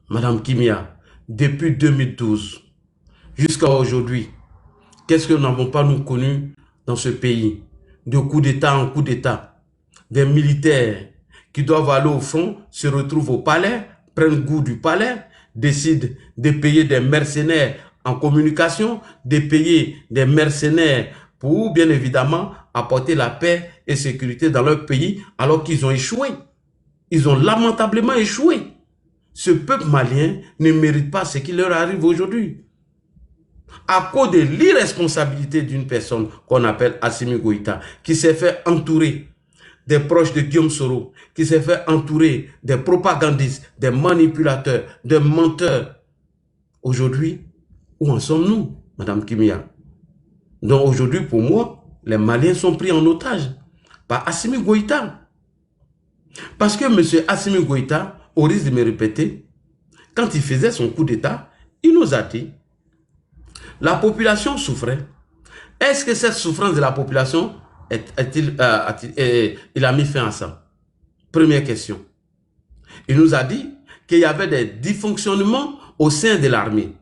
Madame Kimia, depuis 2012 jusqu'à aujourd'hui, qu'est-ce que nous n'avons pas nous connu dans ce pays? De coup d'État en coup d'État, des militaires qui doivent aller au front se retrouvent au palais, prennent goût du palais, décident de payer des mercenaires en communication, de payer des mercenaires pour, bien évidemment, apporter la paix et sécurité dans leur pays alors qu'ils ont échoué. Ils ont lamentablement échoué. Ce peuple malien ne mérite pas ce qui leur arrive aujourd'hui. À cause de l'irresponsabilité d'une personne qu'on appelle Assimi Goïta, qui s'est fait entourer des proches de Guillaume Soro, qui s'est fait entourer des propagandistes, des manipulateurs, des menteurs. Aujourd'hui, où en sommes-nous, Madame Kimia? Donc aujourd'hui, pour moi, les Maliens sont pris en otage par Assimi Goïta. Parce que M. Assimi Goïta, au risque de me répéter, quand il faisait son coup d'État, il nous a dit, la population souffrait. Est-ce que cette souffrance de la population, il a mis fin à ça? Première question. Il nous a dit qu'il y avait des dysfonctionnements au sein de l'armée.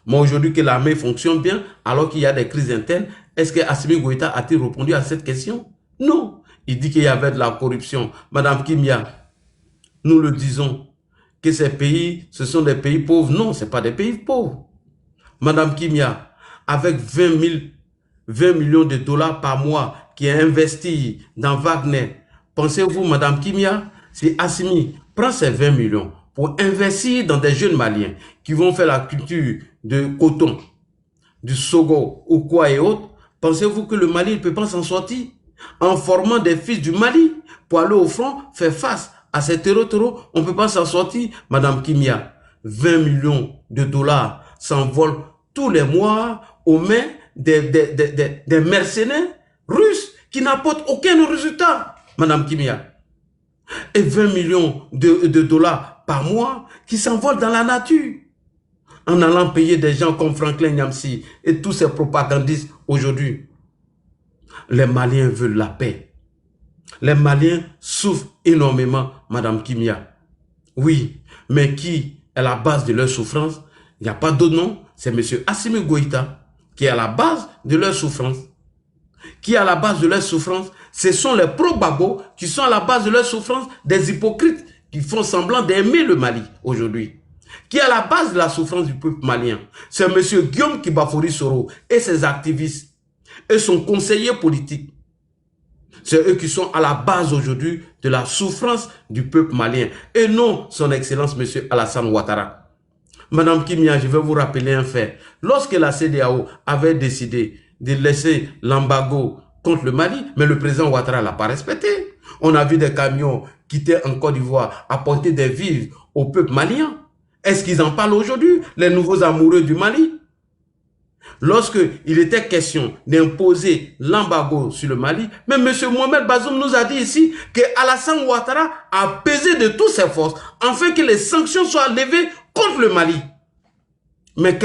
Mais aujourd'hui que l'armée fonctionne bien, alors qu'il y a des crises internes, est-ce que Assimi Goïta a-t-il répondu à cette question? Non. Il dit qu'il y avait de la corruption. Madame Kimia, nous le disons, que ces pays, ce sont des pays pauvres. Non, ce ne sont pas des pays pauvres. Madame Kimia, avec 20 millions de dollars par mois qui est investi dans Wagner, pensez-vous, Madame Kimia, si Assimi prend ces 20 millions pour investir dans des jeunes Maliens qui vont faire la culture de coton, du sogo ou quoi et autres, pensez-vous que le Mali ne peut pas s'en sortir en formant des fils du Mali pour aller au front, faire face à ces terreaux? On ne peut pas s'en sortir, Madame Kimia. 20 millions de dollars s'envolent tous les mois aux mains des mercenaires russes qui n'apportent aucun résultat, Madame Kimia. Et 20 millions de dollars par mois qui s'envolent dans la nature en allant payer des gens comme Franklin Nyamsi et tous ces propagandistes aujourd'hui. Les Maliens veulent la paix. Les Maliens souffrent énormément, Madame Kimia. Oui, mais qui est la base de leur souffrance? Il n'y a pas d'autre nom, c'est M. Assimi Goïta qui est à la base de leur souffrance. Qui est à la base de leur souffrance? Ce sont les pro-Gbagbo qui sont à la base de leur souffrance, des hypocrites qui font semblant d'aimer le Mali aujourd'hui. Qui est à la base de la souffrance du peuple malien? C'est M. Guillaume Kibafori Soro et ses activistes et son conseiller politique. C'est eux qui sont à la base aujourd'hui de la souffrance du peuple malien et non son excellence M. Alassane Ouattara. Madame Kimia, je vais vous rappeler un fait. Lorsque la CEDEAO avait décidé de laisser l'embargo contre le Mali, mais le président Ouattara ne l'a pas respecté. On a vu des camions quitter en Côte d'Ivoire, apporter des vivres au peuple malien. Est-ce qu'ils en parlent aujourd'hui, les nouveaux amoureux du Mali? Lorsqu'il était question d'imposer l'embargo sur le Mali, mais M. Mohamed Bazoum nous a dit ici que Alassane Ouattara a pesé de toutes ses forces afin que les sanctions soient levées contre le Mali. Mais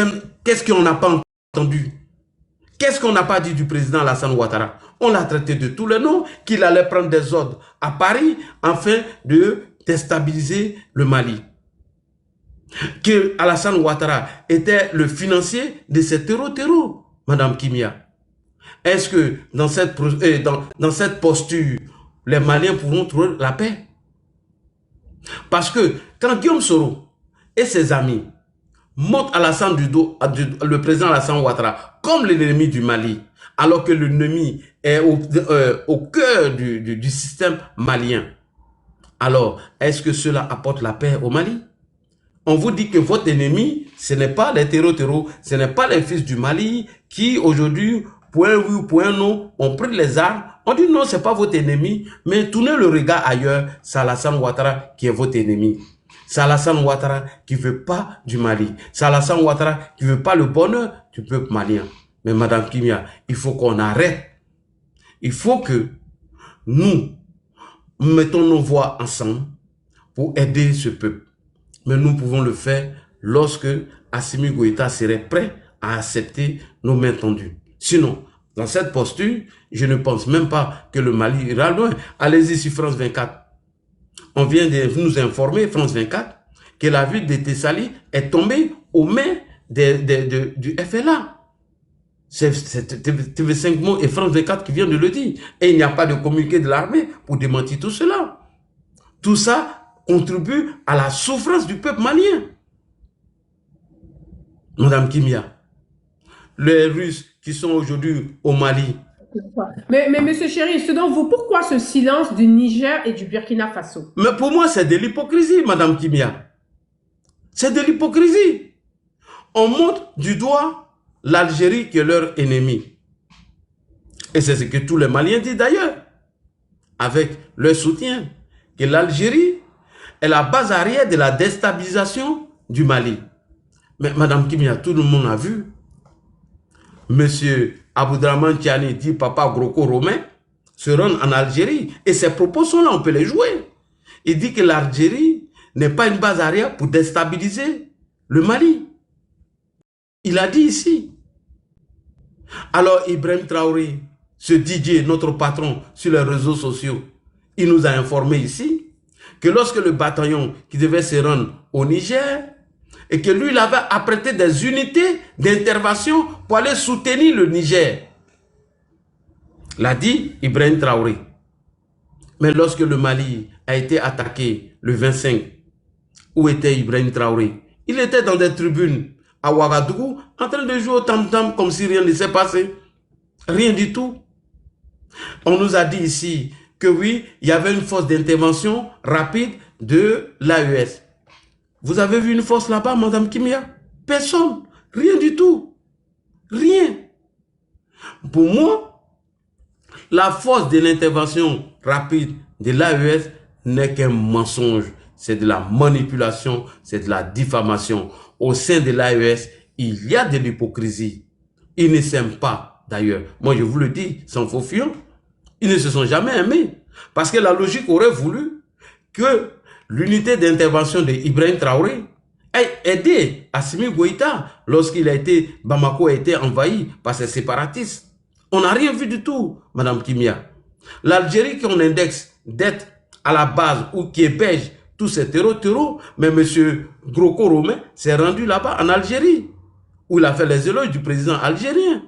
qu'est-ce qu'on n'a pas entendu? Qu'est-ce qu'on n'a pas dit du président Alassane Ouattara? On l'a traité de tous les noms, qu'il allait prendre des ordres à Paris afin de déstabiliser le Mali. Que Alassane Ouattara était le financier de ces terreaux, Madame Kimia. Est-ce que dans cette posture, les Maliens pourront trouver la paix? Parce que quand Guillaume Soro et ses amis montrent Alassane le président Alassane Ouattara comme l'ennemi du Mali, alors que l'ennemi est au cœur du système malien, alors est-ce que cela apporte la paix au Mali? On vous dit que votre ennemi, ce n'est pas les terreaux, ce n'est pas les fils du Mali qui aujourd'hui, point oui ou point non, ont pris les armes. On dit non, ce n'est pas votre ennemi, mais tournez le regard ailleurs, c'est Alassane Ouattara qui est votre ennemi. C'est Alassane Ouattara qui ne veut pas du Mali. C'est Alassane Ouattara qui ne veut pas le bonheur du peuple malien. Mais Madame Kimia, il faut qu'on arrête. Il faut que nous mettons nos voix ensemble pour aider ce peuple. Mais nous pouvons le faire lorsque Assimi Goïta serait prêt à accepter nos mains tendues. Sinon, dans cette posture, je ne pense même pas que le Mali ira loin. Allez-y sur France 24. On vient de nous informer, France 24, que la ville de Thessalie est tombée aux mains du FLA. C'est TV5 Monde et France 24 qui viennent de le dire. Et il n'y a pas de communiqué de l'armée pour démentir tout cela. Tout ça contribue à la souffrance du peuple malien. Madame Kimia, les Russes qui sont aujourd'hui au Mali. Mais Monsieur Chéri, selon vous, pourquoi ce silence du Niger et du Burkina Faso? Mais pour moi, c'est de l'hypocrisie, Madame Kimia. C'est de l'hypocrisie. On montre du doigt l'Algérie qui est leur ennemi. Et c'est ce que tous les Maliens disent d'ailleurs, avec leur soutien, que l'Algérie est la base arrière de la déstabilisation du Mali. Mais Madame Kimia, tout le monde a vu. Monsieur Aboudraman Tiani dit papa Groko-Romain se rend en Algérie. Et ces propos sont là, on peut les jouer. Il dit que l'Algérie n'est pas une base arrière pour déstabiliser le Mali. Il a dit ici. Alors Ibrahim Traoré, ce DJ, notre patron sur les réseaux sociaux, il nous a informé ici que lorsque le bataillon qui devait se rendre au Niger et que lui, il avait apprêté des unités d'intervention pour aller soutenir le Niger. L'a dit Ibrahim Traoré. Mais lorsque le Mali a été attaqué le 25, où était Ibrahim Traoré? Il était dans des tribunes à Ouagadougou en train de jouer au tam-tam comme si rien ne s'est passé. Rien du tout. On nous a dit ici que oui, il y avait une force d'intervention rapide de l'AES. Vous avez vu une force là-bas, Madame Kimia? Personne. Rien du tout. Rien. Pour moi, la force de l'intervention rapide de l'AES n'est qu'un mensonge. C'est de la manipulation, c'est de la diffamation. Au sein de l'AES, il y a de l'hypocrisie. Ils ne s'aiment pas, d'ailleurs. Moi, je vous le dis, sans faux fion, ils ne se sont jamais aimés. Parce que la logique aurait voulu que l'unité d'intervention d'Ibrahim Traoré ait aidé Assimi Goïta lorsqu'il a été, Bamako a été envahi par ces séparatistes. On n'a rien vu du tout, Madame Kimia. L'Algérie qu'on indexe d'être à la base ou qui héberge tous ces terreaux, mais M. Groko-Romain s'est rendu là-bas en Algérie, où il a fait les éloges du président algérien.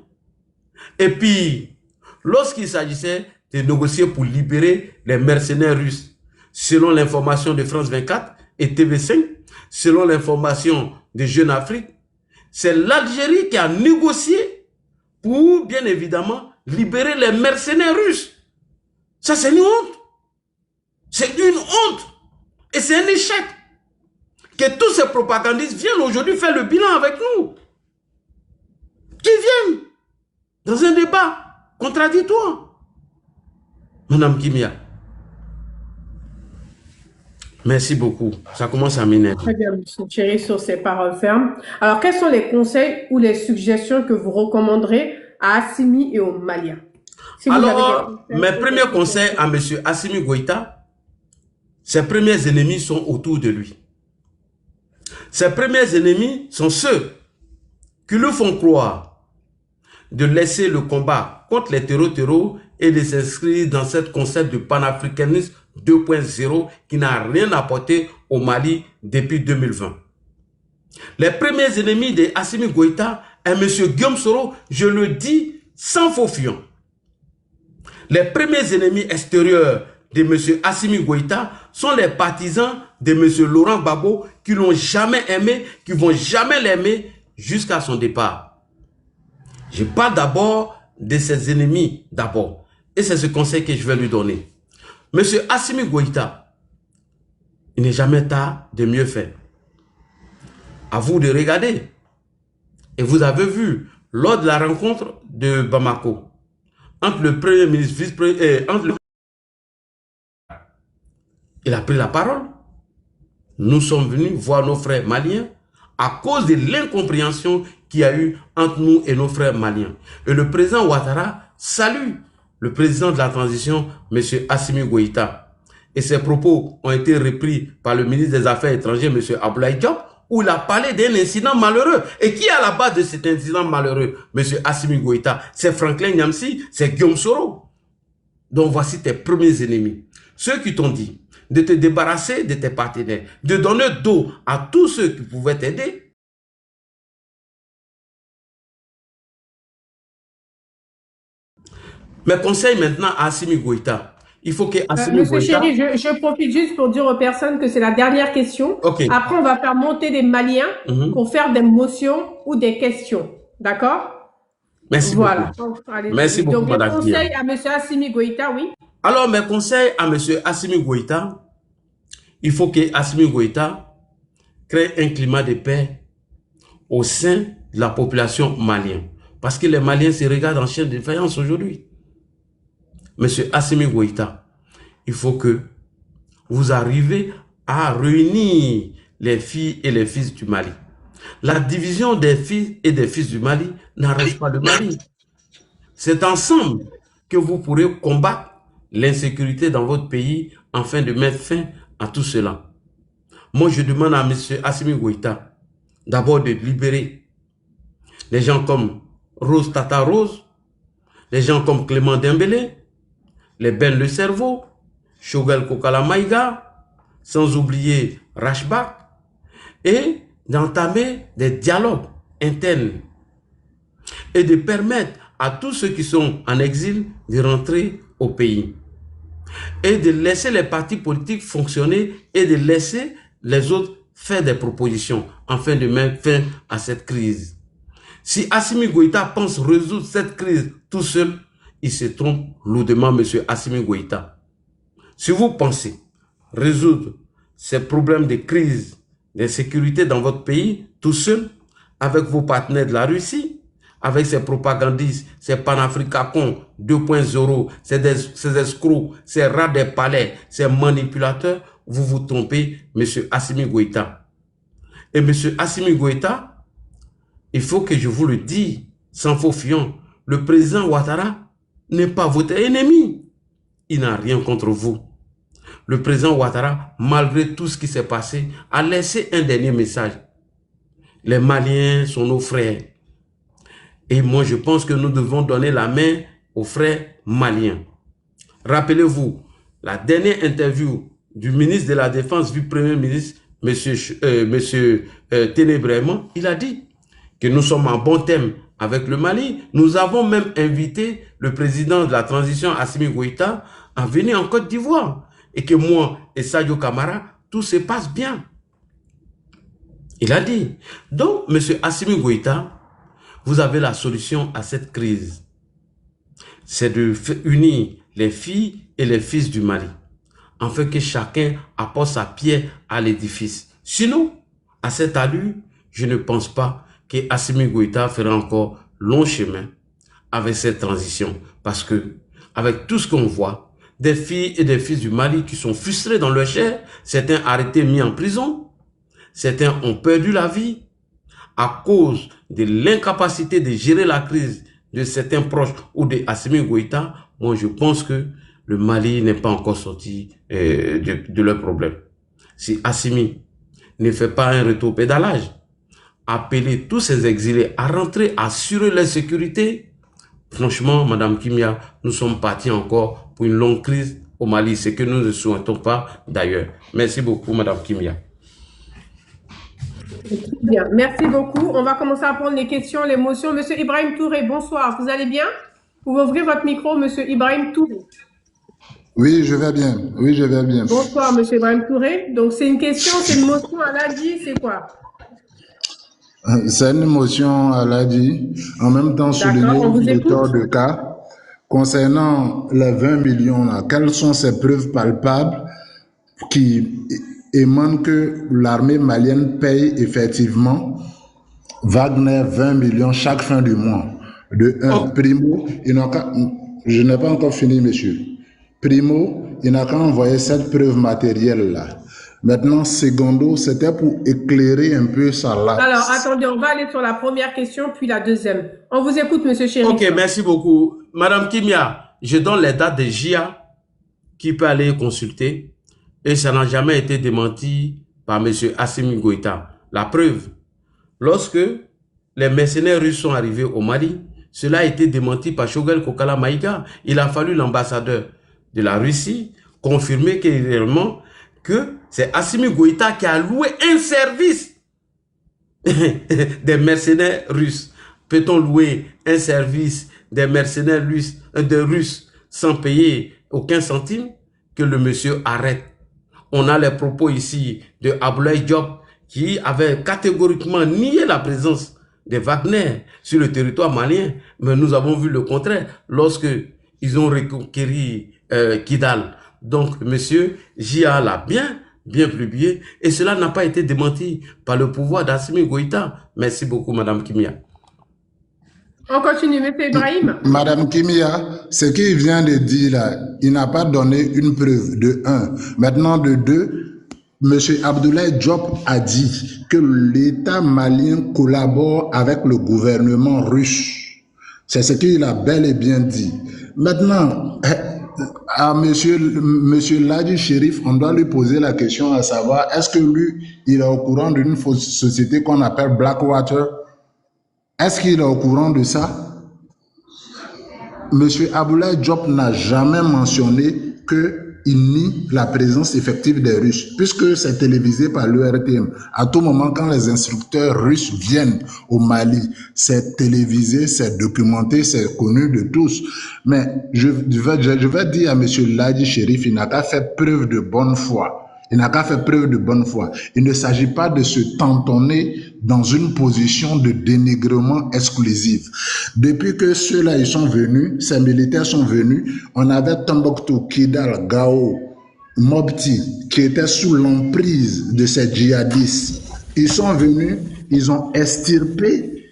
Et puis, lorsqu'il s'agissait de négocier pour libérer les mercenaires russes, selon l'information de France 24 et TV5, selon l'information de Jeune Afrique, c'est l'Algérie qui a négocié pour, bien évidemment, libérer les mercenaires russes. Ça, c'est une honte. C'est une honte. Et c'est un échec. Que tous ces propagandistes viennent aujourd'hui faire le bilan avec nous. Qu'ils viennent dans un débat contradictoire. Madame Kimia. Merci beaucoup. Ça commence à m'énerver. Très bien, M. Chéri, sur ces paroles fermes. Alors, quels sont les conseils ou les suggestions que vous recommanderez à Assimi et aux Maliens? Si alors, mes premiers conseils à M. Assimi Goïta, ses premiers ennemis sont autour de lui. Ses premiers ennemis sont ceux qui lui font croire de laisser le combat contre les terreaux et de s'inscrire dans ce concept de panafricanisme 2.0 qui n'a rien apporté au Mali depuis 2020. Les premiers ennemis de Assimi Goïta est M. Guillaume Soro, je le dis sans faux fion. Les premiers ennemis extérieurs de M. Assimi Goïta sont les partisans de M. Laurent Gbagbo qui l'ont jamais aimé, qui vont jamais l'aimer jusqu'à son départ. Je parle d'abord de ses ennemis d'abord. Et c'est ce conseil que je vais lui donner. M. Assimi Goïta, il n'est jamais tard de mieux faire. À vous de regarder. Et vous avez vu, lors de la rencontre de Bamako, entre le Premier ministre, vice-président, il a pris la parole. Nous sommes venus voir nos frères maliens à cause de l'incompréhension qu'il y a eu entre nous et nos frères maliens. Et le président Ouattara salue le président de la transition, M. Assimi Goïta. Et ses propos ont été repris par le ministre des Affaires étrangères, M. Abdoulaye Diop, où il a parlé d'un incident malheureux. Et qui est à la base de cet incident malheureux, M. Assimi Goïta? C'est Franklin Nyamsi, c'est Guillaume Soro. Donc voici tes premiers ennemis. Ceux qui t'ont dit, de te débarrasser de tes partenaires, de donner dos à tous ceux qui pouvaient t'aider. Mes conseils maintenant à Assimi Goïta. Il faut que Assimi Monsieur Goïta... Chéri, je profite juste pour dire aux personnes que c'est la dernière question. Ok. Après, on va faire monter des Maliens pour faire des motions ou des questions. D'accord? Merci Voilà. beaucoup. Donc, allez-y. Merci beaucoup, Donc, mes Madame Kia. conseils à Monsieur Assimi Goïta, oui. Alors, mes conseils à Monsieur Assimi Goïta, il faut que Assimi Goïta crée un climat de paix au sein de la population malienne. Parce que les Maliens se regardent en chien de défaillance aujourd'hui. Monsieur Assimi Goïta, il faut que vous arrivez à réunir les filles et les fils du Mali. La division des filles et des fils du Mali n'arrange pas le Mali. C'est ensemble que vous pourrez combattre l'insécurité dans votre pays afin de mettre fin à tout cela. Moi, je demande à M. Assimi Goïta d'abord de libérer les gens comme Rose Tata Rose, les gens comme Clément Dembélé, les Ben Le Cerveau, Choguel Kokala Maïga, sans oublier Rashbak, et d'entamer des dialogues internes et de permettre à tous ceux qui sont en exil de rentrer au pays et de laisser les partis politiques fonctionner et de laisser les autres faire des propositions afin de mettre fin à cette crise. Si Assimi Goïta pense résoudre cette crise tout seul, il se trompe lourdement, monsieur Assimi Goïta. Si vous pensez résoudre ces problèmes de crise, d'insécurité dans votre pays tout seul, avec vos partenaires de la Russie, avec ces propagandistes, ces panafricains 2.0, ces escrocs, ces rats des palais, ces manipulateurs, vous vous trompez, monsieur Assimi Goïta. Et monsieur Assimi Goïta, il faut que je vous le dise, sans faux fiant, le président Ouattara n'est pas votre ennemi. Il n'a rien contre vous. Le président Ouattara, malgré tout ce qui s'est passé, a laissé un dernier message. Les Maliens sont nos frères. Et moi, je pense que nous devons donner la main aux frères maliens. Rappelez-vous, la dernière interview du ministre de la Défense, du Premier ministre, monsieur Ténébraiement, il a dit que nous sommes en bon thème avec le Mali. Nous avons même invité le président de la transition, Assimi Goïta, à venir en Côte d'Ivoire. Et que moi et Sadio Camara, tout se passe bien. Il a dit. Donc, monsieur Assimi Goïta, vous avez la solution à cette crise. C'est de unir les filles et les fils du Mali, afin que chacun apporte sa pierre à l'édifice. Sinon, à cette allure, je ne pense pas que Assimi Goïta fera encore long chemin avec cette transition. Parce que, avec tout ce qu'on voit, des filles et des fils du Mali qui sont frustrés dans leur chair, certains arrêtés, mis en prison, certains ont perdu la vie à cause de l'incapacité de gérer la crise de certains proches ou de Assimi Goïta. Moi, je pense que le Mali n'est pas encore sorti de leurs problèmes. Si Assimi ne fait pas un rétropédalage, appeler tous ces exilés à rentrer, assurer leur sécurité, franchement, Madame Kimia, nous sommes partis encore pour une longue crise au Mali, ce que nous ne souhaitons pas d'ailleurs. Merci beaucoup, Madame Kimia. Bien, merci beaucoup. On va commencer à prendre les questions, les motions. Monsieur Ibrahim Touré, bonsoir. Vous allez bien? Vous pouvez ouvrir votre micro, monsieur Ibrahim Touré. Oui, je vais bien. Oui, je vais bien. Bonsoir, monsieur Ibrahim Touré. Donc, c'est une question, c'est une motion à l'ADI, c'est quoi? C'est une motion à l'ADI. En même temps, souligner le tort de cas. Concernant les 20 millions, là, quelles sont ces preuves palpables qui émanent que l'armée malienne paye effectivement Wagner 20 millions chaque fin du mois? De un, primo, je n'ai pas encore fini, monsieur. Primo, il n'a qu'à envoyer cette preuve matérielle-là. Maintenant, secondo, c'était pour éclairer un peu ça là. Alors, attendez, on va aller sur la première question, puis la deuxième. On vous écoute, monsieur Chéri. Ok, merci beaucoup. Madame Kimia, je donne les dates de JIA qui peut aller consulter. Et ça n'a jamais été démenti par monsieur Assimi Goïta. La preuve, lorsque les mercenaires russes sont arrivés au Mali, cela a été démenti par Choguel Kokala Maïga. Il a fallu l'ambassadeur de la Russie confirmer que réellement que c'est Assimi Goïta qui a loué un service des mercenaires russes. Peut-on louer un service des mercenaires russes sans payer aucun centime? Que le monsieur arrête. On a les propos ici de Abdoulaye Diop qui avait catégoriquement nié la présence de Wagner sur le territoire malien. Mais nous avons vu le contraire lorsque ils ont reconquéri Kidal. Donc, monsieur J.A. l'a bien publié et cela n'a pas été démenti par le pouvoir d'Assimi Goïta. Merci beaucoup, Madame Kimia. On continue, M. Ibrahim. Madame Kimia, ce qu'il vient de dire là, il n'a pas donné une preuve de 1. Maintenant, de 2, M. Abdoulaye Diop a dit que l'État malien collabore avec le gouvernement russe. C'est ce qu'il a bel et bien dit. Maintenant, à monsieur Ladi Chérif, on doit lui poser la question à savoir, est-ce que lui, il est au courant d'une société qu'on appelle Blackwater? Est-ce qu'il est au courant de ça? Monsieur Abdoulaye Diop n'a jamais mentionné qu'il nie la présence effective des Russes, puisque c'est télévisé par l'URTM. À tout moment, quand les instructeurs russes viennent au Mali, c'est télévisé, c'est documenté, c'est connu de tous. Mais je vais dire à monsieur Ladi Chérif, il n'a qu'à faire preuve de bonne foi. Il n'a qu'à faire preuve de bonne foi. Il ne s'agit pas de se tantonner dans une position de dénigrement exclusif. Depuis que ceux-là ils sont venus, ces militaires sont venus, on avait Tombouctou, Kidal, Gao, Mopti, qui étaient sous l'emprise de ces djihadistes. Ils sont venus, ils ont extirpé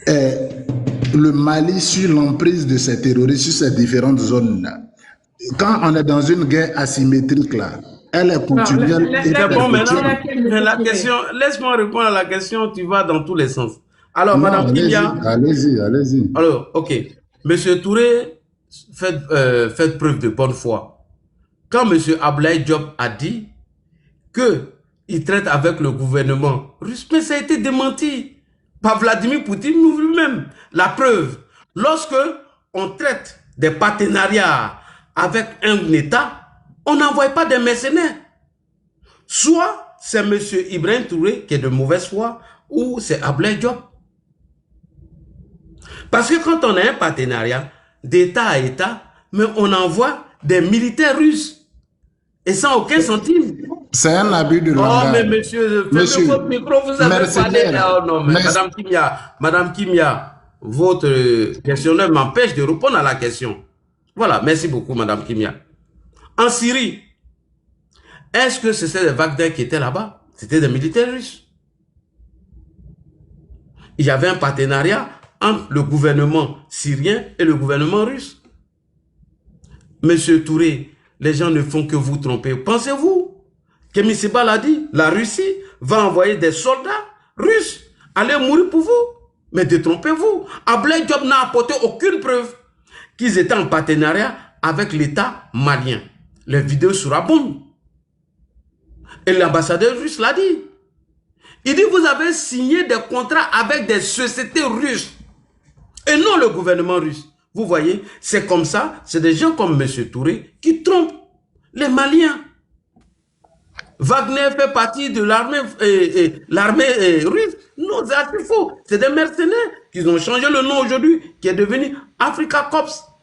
le Mali sur l'emprise de ces terroristes, sur ces différentes zones-là. Quand on est dans une guerre asymétrique là, elle est continuelle. Bon, maintenant, la question, laisse-moi répondre à la question, tu vas dans tous les sens. Alors, Madame Kimia. Allez-y. Alors, ok. Monsieur Touré, faites preuve de bonne foi. Quand Monsieur Abdoulaye Diop a dit qu'il traite avec le gouvernement russe, mais ça a été démenti par Vladimir Poutine lui-même. La preuve, lorsque on traite des partenariats avec un État, on n'envoie pas des mercenaires. Soit c'est M. Ibrahim Touré qui est de mauvaise foi, ou c'est Abdoulaye Diop. Parce que quand on a un partenariat d'État à État, mais on envoie des militaires russes, et sans aucun centime. C'est un abus de langage. Oh, mais monsieur, fermez votre micro, vous avez parlé. Oh non, mais Madame Kimia, votre questionnaire m'empêche de répondre à la question. Voilà, merci beaucoup, Madame Kimia. En Syrie, est-ce que c'était des Wagner qui étaient là-bas? C'était des militaires russes. Il y avait un partenariat entre le gouvernement syrien et le gouvernement russe. Monsieur Touré, les gens ne font que vous tromper. Pensez-vous que Misiba l'a dit, la Russie va envoyer des soldats russes aller mourir pour vous? Mais détrompez-vous. Abdoulaye Diop n'a apporté aucune preuve qu'ils étaient en partenariat avec l'État malien. Les vidéos surabondent. Et l'ambassadeur russe l'a dit. Il dit, vous avez signé des contrats avec des sociétés russes et non le gouvernement russe. Vous voyez, c'est comme ça, c'est des gens comme M. Touré qui trompent les Maliens. Wagner fait partie de l'armée russe. Non, c'est faux. C'est des mercenaires qui ont changé le nom aujourd'hui, qui est devenu Africa Corps.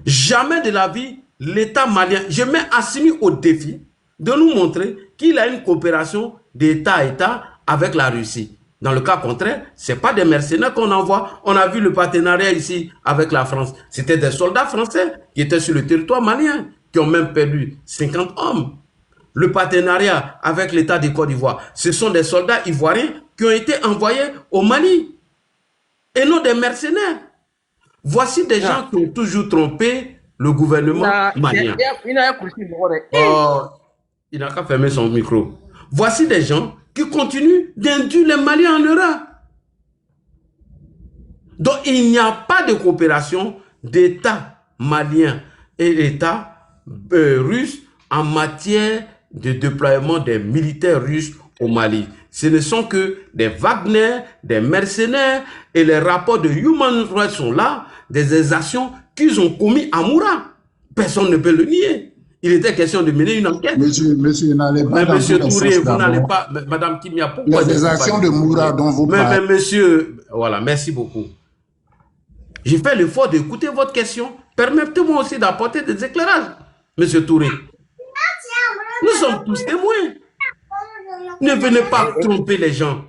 Jamais de la vie, l'État malien, je mets Assimi au défi de nous montrer qu'il a une coopération d'État à État avec la Russie. Dans le cas contraire, ce n'est pas des mercenaires qu'on envoie. On a vu le partenariat ici avec la France. C'était des soldats français qui étaient sur le territoire malien, qui ont même perdu 50 hommes. Le partenariat avec l'État de Côte d'Ivoire, ce sont des soldats ivoiriens qui ont été envoyés au Mali et non des mercenaires. Voici des gens qui ont toujours trompé le gouvernement malien. Oh, il n'a qu'à fermer son micro. Voici des gens qui continuent d'induire les Maliens en erreur. Donc, il n'y a pas de coopération d'État malien et d'État russe en matière de déploiement des militaires russes au Mali. Ce ne sont que des Wagner, des mercenaires, et les rapports de Human Rights sont là, des exactions qu'ils ont commis à Moura. Personne ne peut le nier. Il était question de mener une enquête. Monsieur, n'allez pas dans Monsieur tous les Touré, sens vous n'allez d'abord. pas... Madame Kimia, pourquoi... Les actions de Moura dont vous parlez. Mais monsieur... Voilà, merci beaucoup. J'ai fait l'effort d'écouter votre question. Permettez-moi aussi d'apporter des éclairages, monsieur Touré. Nous sommes tous témoins. Ne venez pas tromper les gens.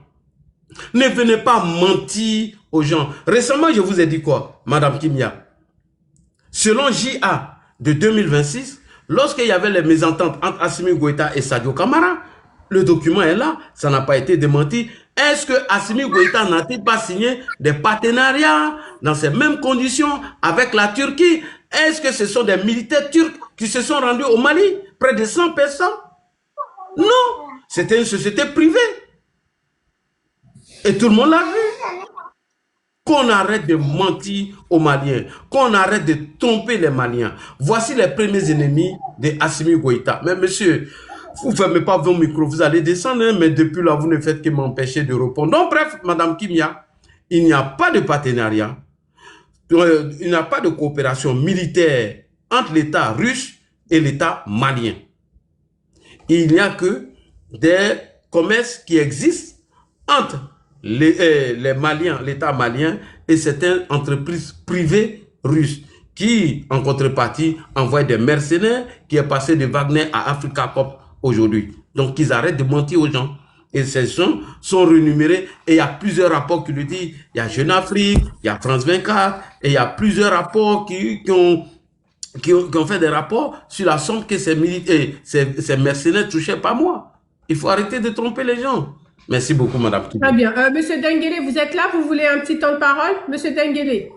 Ne venez pas mentir aux gens. Récemment, je vous ai dit quoi, madame Kimia? Selon JA de 2026, lorsqu'il y avait les mésententes entre Assimi Goïta et Sadio Kamara, le document est là, ça n'a pas été démenti. Est-ce que Assimi Goïta n'a-t-il pas signé des partenariats dans ces mêmes conditions avec la Turquie? Est-ce que ce sont des militaires turcs qui se sont rendus au Mali? Près de 100 personnes? Non, c'était une société privée. Et tout le monde l'a vu. Qu'on arrête de mentir aux Maliens, qu'on arrête de tromper les Maliens. Voici les premiers ennemis de Assimi Goïta. Mais monsieur, vous ne fermez pas vos micros, vous allez descendre, hein, mais depuis là, vous ne faites que m'empêcher de répondre. Donc bref, madame Kimia, il n'y a pas de partenariat, il n'y a pas de coopération militaire entre l'État russe et l'État malien. Il n'y a que des commerces qui existent entre les Maliens, l'État malien et certaines entreprises privées russes qui, en contrepartie, envoient des mercenaires qui est passé de Wagner à Africa Corp aujourd'hui. Donc, ils arrêtent de mentir aux gens. Et ces gens sont renumérés et il y a plusieurs rapports qui le disent. Il y a Jeune Afrique, il y a France 24 et il y a plusieurs rapports qui ont fait des rapports sur la somme que ces mercenaires touchaient par mois. Il faut arrêter de tromper les gens. Merci beaucoup, madame. Très bien. Monsieur Denguele, vous êtes là? Vous voulez un petit temps de parole? Monsieur Denguele.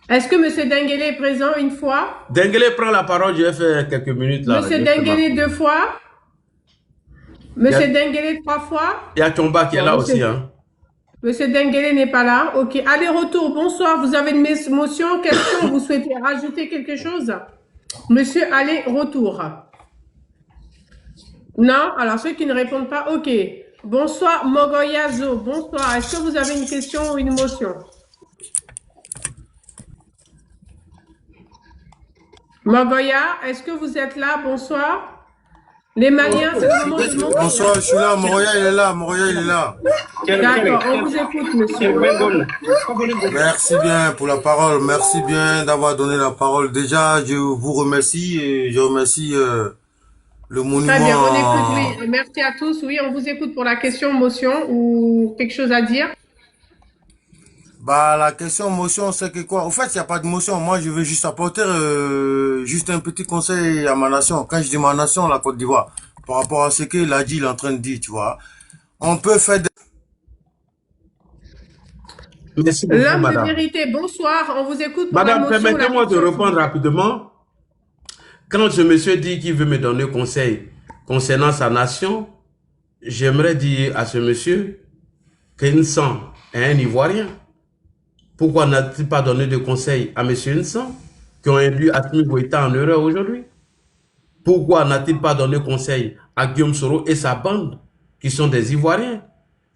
Est-ce que monsieur Denguele est présent une fois? Denguele prend la parole, je vais faire quelques minutes là. Monsieur Denguele 2 fois? Monsieur Denguele 3 fois? Il y a Chomba qui est là aussi. Hein. Monsieur Denguele n'est pas là. Ok. Allez-retour. Bonsoir. Vous avez une motion, question? Vous souhaitez rajouter quelque chose? Monsieur, allez-retour. Non? Alors, ceux qui ne répondent pas, ok. Bonsoir, Mogoyazo. Bonsoir. Est-ce que vous avez une question ou une motion? Mogoya, est-ce que vous êtes là? Bonsoir. Les Maliens, c'est le moment de Mogoya. Bonsoir, je suis là. Mogoya, il est là. Mogoya, il est là. D'accord, on vous écoute, monsieur. Merci bien pour la parole. Merci bien d'avoir donné la parole. Déjà, je vous remercie et je remercie le monument. Très bien, on écoute, oui. Merci à tous. Oui, on vous écoute pour la question, motion ou quelque chose à dire. Bah, la question motion, c'est que quoi? Au fait, il n'y a pas de motion. Moi, je veux juste apporter juste un petit conseil à ma nation. Quand je dis ma nation, la Côte d'Ivoire, par rapport à ce qu'il a dit, il est en train de dire, tu vois. On peut faire des... Merci beaucoup, L'homme madame. de vérité, bonsoir. On vous écoute pour madame, la motion. permettez-moi de répondre rapidement. Quand ce monsieur dit qu'il veut me donner conseil concernant sa nation, j'aimerais dire à ce monsieur qu'Insan est un Ivoirien. Pourquoi n'a-t-il pas donné de conseil à M. Insan, qui ont élu Assimi Goïta en erreur aujourd'hui? Pourquoi n'a-t-il pas donné conseil à Guillaume Soro et sa bande, qui sont des Ivoiriens,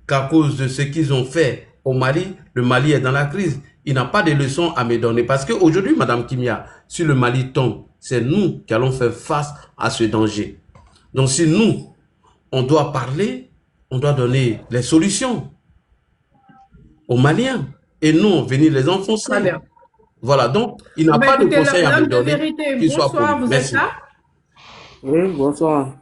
qu'à cause de ce qu'ils ont fait au Mali, le Mali est dans la crise? Il n'a pas de leçons à me donner. Parce qu'aujourd'hui, Madame Kimia, si le Mali tombe, c'est nous qui allons faire face à ce danger. Donc si nous, on doit parler, on doit donner les solutions aux Maliens. Et non, venir les enfoncer. Voilà, donc, il n'a pas de conseil à me donner. Bonsoir, vous êtes là? Oui, bonsoir.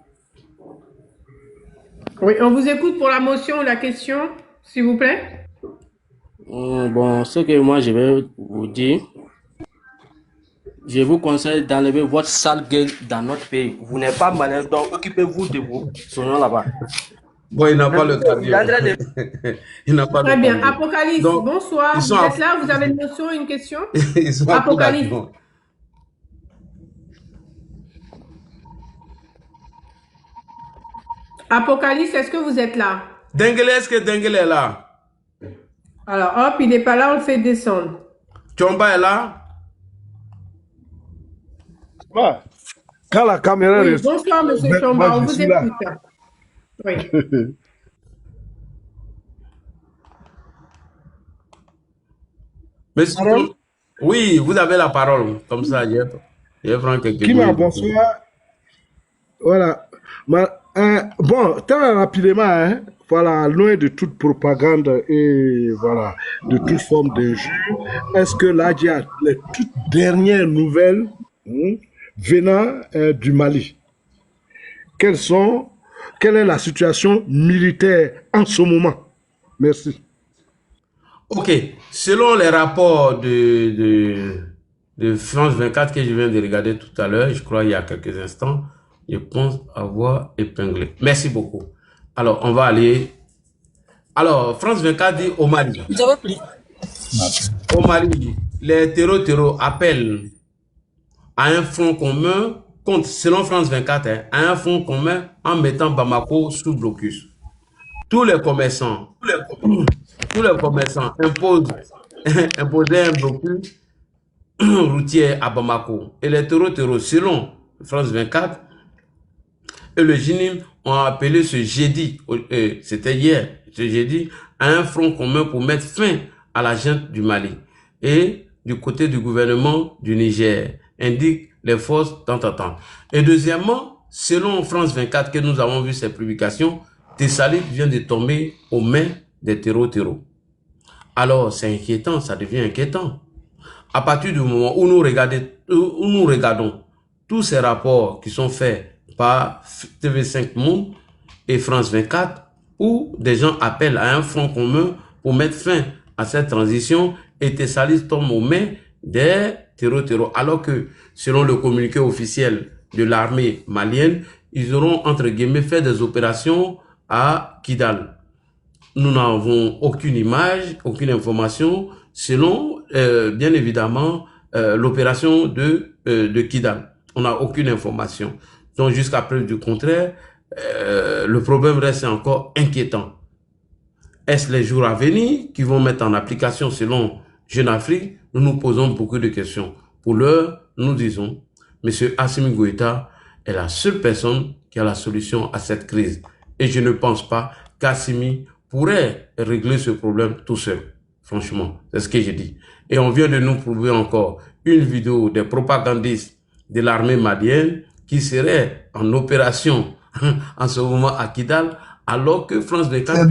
Oui, on vous écoute pour la motion ou la question, s'il vous plaît. Bon, ce que moi je vais vous dire, je vous conseille d'enlever votre sale gueule dans notre pays. Vous n'êtes pas malin, donc occupez-vous de vous. Soyons là-bas. Bon, il n'a pas le cardio. Il n'a pas Très le bien. cardio. Apocalypse, donc, bonsoir. Vous êtes là? Vous avez une notion, une question? Apocalypse. Apocalypse, est-ce que vous êtes là? Denguele, est-ce que Denguele est là? Alors, hop, il n'est pas là, on le fait descendre. Chomba est là? Quand la caméra oui, bonsoir, monsieur Chomba, on vous écoute. Oui. Monsieur, oui, vous avez la parole. Comme ça, je vais prendre quelques minutes. Bonsoir. Voilà. Bon, très rapidement, hein, voilà, loin de toute propagande et voilà, de toute forme d'injure, est-ce que là, il y a les toutes dernières nouvelles venant du Mali? Quelle est la situation militaire en ce moment? Merci. Ok, selon les rapports de France 24 que je viens de regarder tout à l'heure, je crois il y a quelques instants, je pense avoir épinglé. Merci beaucoup. Alors, on va aller. Alors, France 24 dit au Mali. Au Mali, les terreaux appellent à un front commun contre, selon France 24, hein, à un front commun en mettant Bamako sous blocus. Tous les commerçants imposaient un blocus routier à Bamako. Et les terreaux, selon France 24, et le GINIM ont appelé ce jeudi, c'était hier, ce jeudi, à un front commun pour mettre fin à la junte du Mali. Et du côté du gouvernement du Niger, indique les forces d'entente. Et deuxièmement, selon France 24 que nous avons vu ces publications, Tessalit vient de tomber aux mains des terreaux. Alors, c'est inquiétant, ça devient inquiétant. À partir du moment où nous regardons tous ces rapports qui sont faits par TV5 Monde et France 24, où des gens appellent à un front commun pour mettre fin à cette transition, et Tessalit tombe aux mains des terreaux. Alors que, selon le communiqué officiel de l'armée malienne, ils auront, entre guillemets, fait des opérations à Kidal. Nous n'avons aucune image, aucune information, selon, bien évidemment, l'opération de Kidal. On n'a aucune information. Donc, jusqu'à preuve du contraire, le problème reste encore inquiétant. Est-ce les jours à venir qui vont mettre en application selon Jeune Afrique? Nous nous posons beaucoup de questions. Pour l'heure, nous disons, M. Assimi Goïta est la seule personne qui a la solution à cette crise. Et je ne pense pas qu'Assimi pourrait régler ce problème tout seul. Franchement, c'est ce que je dis. Et on vient de nous prouver encore une vidéo des propagandistes de l'armée malienne qui serait en opération en ce moment à Kidal, alors que France 24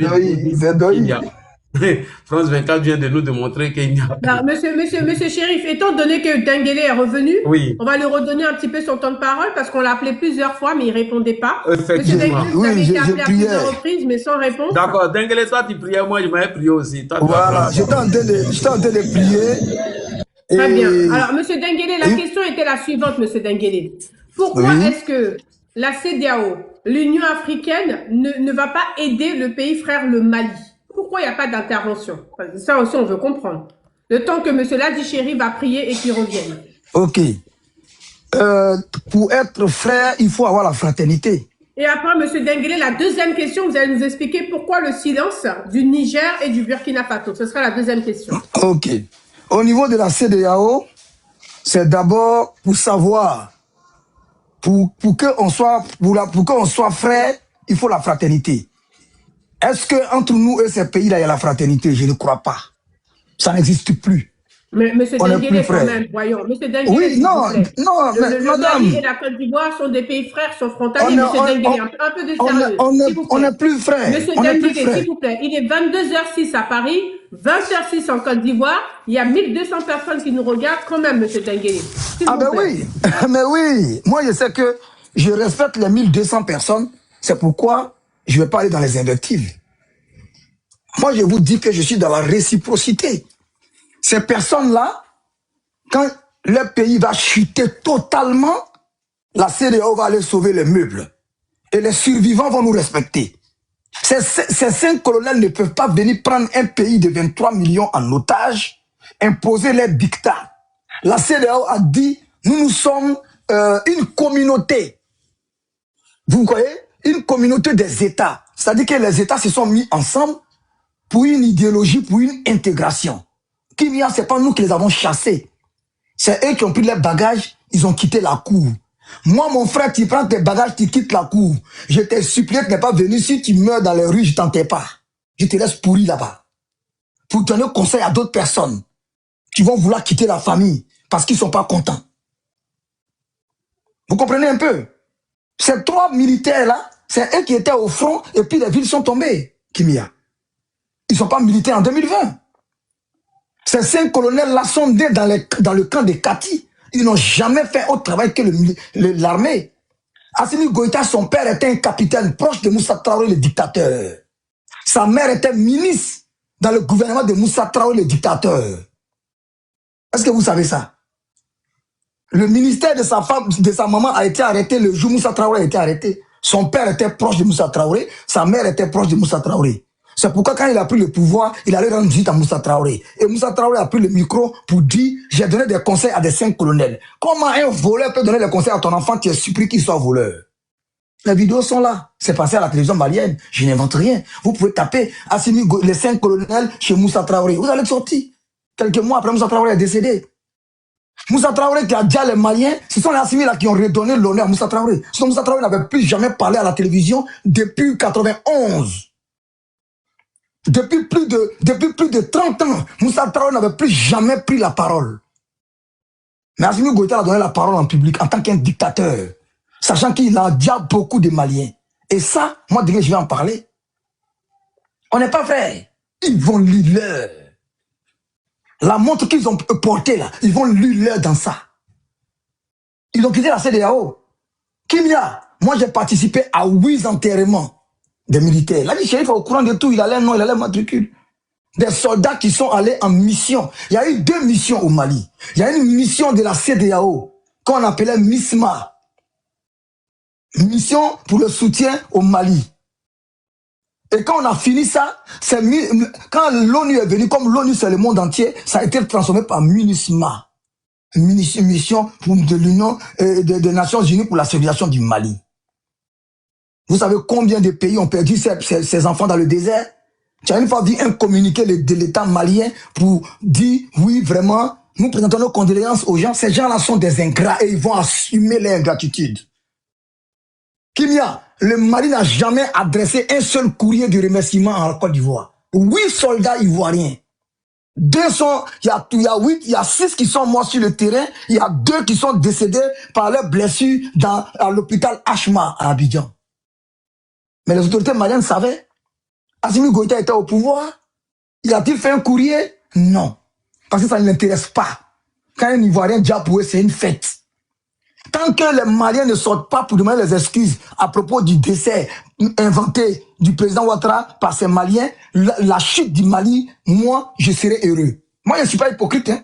France 24 vient de nous démontrer qu'il n'y a pas. Monsieur Chérif, étant donné que Denguélé est revenu, oui, on va lui redonner un petit peu son temps de parole parce qu'on l'a appelé plusieurs fois, mais il ne répondait pas. Monsieur Denguélé, vous avez été appelé à plusieurs reprises, mais sans réponse. D'accord, Denguélé, toi tu priais, moi je m'avais prié aussi. Toi, voilà, j'étais en train de prier. Très bien. Alors, monsieur Denguélé, la question était la suivante, monsieur Denguélé. Pourquoi est-ce que la CEDEAO, l'Union africaine, ne va pas aider le pays frère, le Mali? Pourquoi il n'y a pas d'intervention? Ça aussi, on veut comprendre. Le temps que M. Ladi Chéri va prier et qu'il revienne. Ok. Pour être frère, il faut avoir la fraternité. Et après, M. Denguélé, la deuxième question, vous allez nous expliquer pourquoi le silence du Niger et du Burkina Faso. Ce sera la deuxième question. Ok. Au niveau de la CEDEAO, c'est d'abord pour savoir, pour qu'on soit frère, il faut la fraternité. Est-ce qu'entre nous et ces pays-là, il y a la fraternité? Je ne crois pas. Ça n'existe plus. Mais M. Denguélé, quand même, voyons. M. Denguélé, oui, non, mais le Mali et la Côte d'Ivoire sont des pays frères, sont frontaliers. M. Denguélé, un peu de sérieux. On n'est plus frères. M. Denguélé, s'il vous plaît, il est 22h06 à Paris, 20h06 en Côte d'Ivoire. Il y a 1200 personnes qui nous regardent quand même, M. Denguélé. Ah ben oui, mais oui. Moi, je sais que je respecte les 1200 personnes. C'est pourquoi je ne vais pas aller dans les invectives. Moi, je vous dis que je suis dans la réciprocité. Ces personnes-là, quand le pays va chuter totalement, la CEDEAO va aller sauver les meubles. Et les survivants vont nous respecter. Ces 5 colonels ne peuvent pas venir prendre un pays de 23 millions en otage, imposer les dictats. La CEDEAO a dit, nous sommes une communauté. Vous voyez? Une communauté des États. C'est-à-dire que les États se sont mis ensemble pour une idéologie, pour une intégration. Kimia, ce n'est pas nous qui les avons chassés. C'est eux qui ont pris leurs bagages, ils ont quitté la cour. Moi, mon frère, tu prends tes bagages, tu quittes la cour. Je t'ai supplié de ne pas venir. Si tu meurs dans les rues, je ne t'en pas. Je te laisse pourrir là-bas. Pour donner conseil à d'autres personnes qui vont vouloir quitter la famille parce qu'ils ne sont pas contents. Vous comprenez un peu? Ces 3 militaires-là, c'est eux qui étaient au front et puis les villes sont tombées, Kimia. Ils ne sont pas militaires en 2020. Ces 5 colonels-là sont nés dans le camp de Kati. Ils n'ont jamais fait autre travail que l'armée. Assimi Goïta, son père était un capitaine proche de Moussa Traoré, le dictateur. Sa mère était ministre dans le gouvernement de Moussa Traoré, le dictateur. Est-ce que vous savez ça? Le ministère de sa femme, de sa maman a été arrêté le jour où Moussa Traoré a été arrêté. Son père était proche de Moussa Traoré, sa mère était proche de Moussa Traoré. C'est pourquoi quand il a pris le pouvoir, il allait rendre visite à Moussa Traoré. Et Moussa Traoré a pris le micro pour dire « J'ai donné des conseils à des 5 colonels. » Comment un voleur peut donner des conseils à ton enfant, tu es surpris qu'il soit voleur? Les vidéos sont là. C'est passé à la télévision malienne. Je n'invente rien. Vous pouvez taper Assimi les 5 colonels chez Moussa Traoré. Vous allez sortir. Quelques mois après, Moussa Traoré est décédé. Moussa Traoré qui a dit à les Maliens, ce sont les Assimi là qui ont redonné l'honneur à Moussa Traoré. Sinon Moussa Traoré n'avait plus jamais parlé à la télévision depuis 91. Depuis plus de 30 ans, Moussa Traoré n'avait plus jamais pris la parole. Mais Assimi Goïta a donné la parole en public en tant qu'un dictateur, sachant qu'il a déjà beaucoup de Maliens. Et ça, moi, dès que je vais en parler, on n'est pas frères. Ils vont lire leur. La montre qu'ils ont portée là, ils vont lire leur dans ça. Ils ont quitté la CEDEAO. Kimia, moi j'ai participé à 8 enterrements des militaires. Là, le shérif est au courant de tout, il a leur nom, il a leur matricule. Des soldats qui sont allés en mission. Il y a eu 2 missions au Mali. Il y a une mission de la CEDEAO qu'on appelait MISMA. Mission pour le soutien au Mali. Et quand on a fini ça, quand l'ONU est venue, comme l'ONU c'est le monde entier, ça a été transformé par MINUSMA. Mission de l'Union des Nations Unies pour la civilisation du Mali. Vous savez combien de pays ont perdu ces enfants dans le désert? Tu as une fois vu un communiqué de l'État malien pour dire, oui, vraiment, nous présentons nos condoléances aux gens. Ces gens-là sont des ingrats et ils vont assumer leur ingratitude. Kimia, le Mali n'a jamais adressé un seul courrier de remerciement en Côte d'Ivoire. 8 soldats ivoiriens. Il y a 6 qui sont morts sur le terrain. Il y a 2 qui sont décédés par leurs blessures à l'hôpital Ashma à Abidjan. Mais les autorités maliennes savaient. Assimi Goïta était au pouvoir. Il a-t-il fait un courrier? Non. Parce que ça ne l'intéresse pas. Quand un Ivoirien dit pour eux, c'est une fête. Tant que les Maliens ne sortent pas pour demander les excuses à propos du décès inventé du président Ouattara par ces Maliens, la chute du Mali, moi, je serai heureux. Moi, je ne suis pas hypocrite. Hein?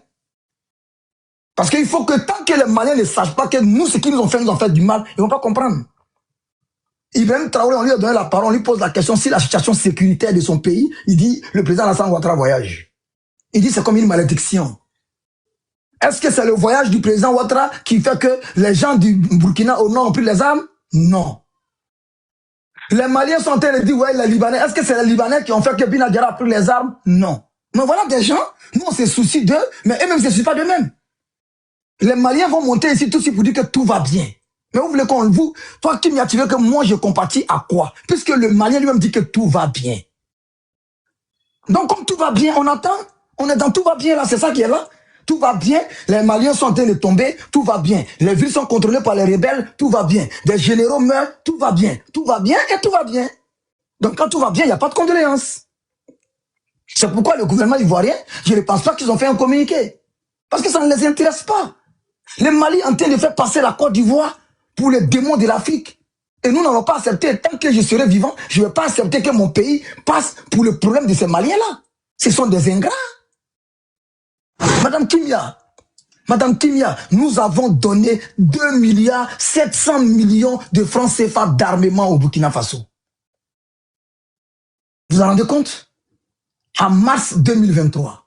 Parce qu'il faut que tant que les Maliens ne sachent pas que nous, ce qu'ils nous ont fait du mal, ils ne vont pas comprendre. Ibrahim Traoré, on lui a donné la parole, on lui pose la question si la situation sécuritaire de son pays, il dit, le président Alassane Ouattara voyage. Il dit, c'est comme une malédiction. Est-ce que c'est le voyage du président Ouattara qui fait que les gens du Burkina au nord ont pris les armes? Non. Les Maliens sont en train de dire, ouais, les Libanais, est-ce que c'est les Libanais qui ont fait que Bin Adjara a pris les armes? Non. Mais voilà des gens, nous on se soucie d'eux, mais eux-mêmes ne se soucient pas d'eux-mêmes. Les Maliens vont monter ici tout de suite pour dire que tout va bien. Mais vous voulez qu'on vous, toi qui m'y as tiré que moi je compatis à quoi? Puisque le Malien lui-même dit que tout va bien. Donc comme tout va bien, on attend, on est dans tout va bien là, c'est ça qui est là. Tout va bien, les Maliens sont en train de tomber, tout va bien. Les villes sont contrôlées par les rebelles, tout va bien. Des généraux meurent, tout va bien. Tout va bien et tout va bien. Donc quand tout va bien, il n'y a pas de condoléances. C'est pourquoi le gouvernement ivoirien, je ne pense pas qu'ils ont fait un communiqué. Parce que ça ne les intéresse pas. Les Mali en train de faire passer la Côte d'Ivoire pour les démons de l'Afrique. Et nous n'allons pas accepter, tant que je serai vivant, je ne vais pas accepter que mon pays passe pour le problème de ces Maliens-là. Ce sont des ingrats. Madame Kimia, nous avons donné 2,7 milliards de francs CFA d'armement au Burkina Faso. Vous vous en rendez compte? En mars 2023.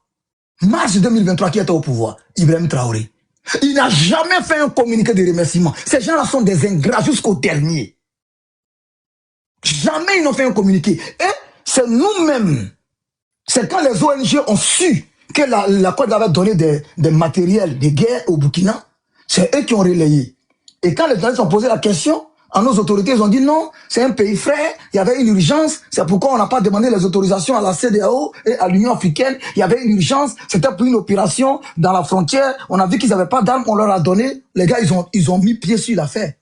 Mars 2023 qui était au pouvoir, Ibrahim Traoré. Il n'a jamais fait un communiqué de remerciement. Ces gens-là sont des ingrats jusqu'au dernier. Jamais ils n'ont fait un communiqué. Et c'est nous-mêmes. C'est quand les ONG ont su que la Côte avait donné des matériels de guerre au Burkina, c'est eux qui ont relayé. Et quand les journalistes ont posé la question à nos autorités, ils ont dit non, c'est un pays frère, il y avait une urgence, c'est pourquoi on n'a pas demandé les autorisations à la CEDEAO et à l'Union africaine, il y avait une urgence, c'était pour une opération dans la frontière, on a vu qu'ils n'avaient pas d'armes, on leur a donné, les gars, ils ont mis pied sur l'affaire.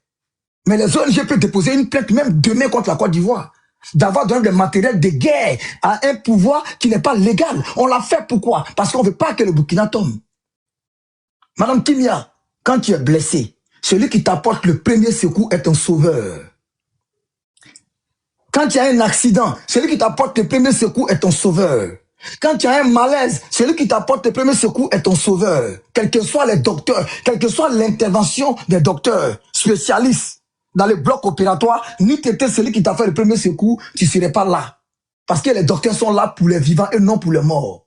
Mais les ONG peuvent déposer une plainte même demain contre la Côte d'Ivoire. D'avoir donné des matériels de guerre à un pouvoir qui n'est pas légal. On l'a fait pourquoi? Parce qu'on ne veut pas que le Burkina tombe. Madame Kimia, quand tu es blessé, celui qui t'apporte le premier secours est un sauveur. Quand tu as un accident, celui qui t'apporte le premier secours est ton sauveur. Quand tu as un malaise, celui qui t'apporte le premier secours est ton sauveur. Quels que soient les docteurs, quelle que soit l'intervention des docteurs spécialistes dans les blocs opératoires, ni tu étais celui qui t'a fait le premier secours, tu ne serais pas là. Parce que les docteurs sont là pour les vivants et non pour les morts.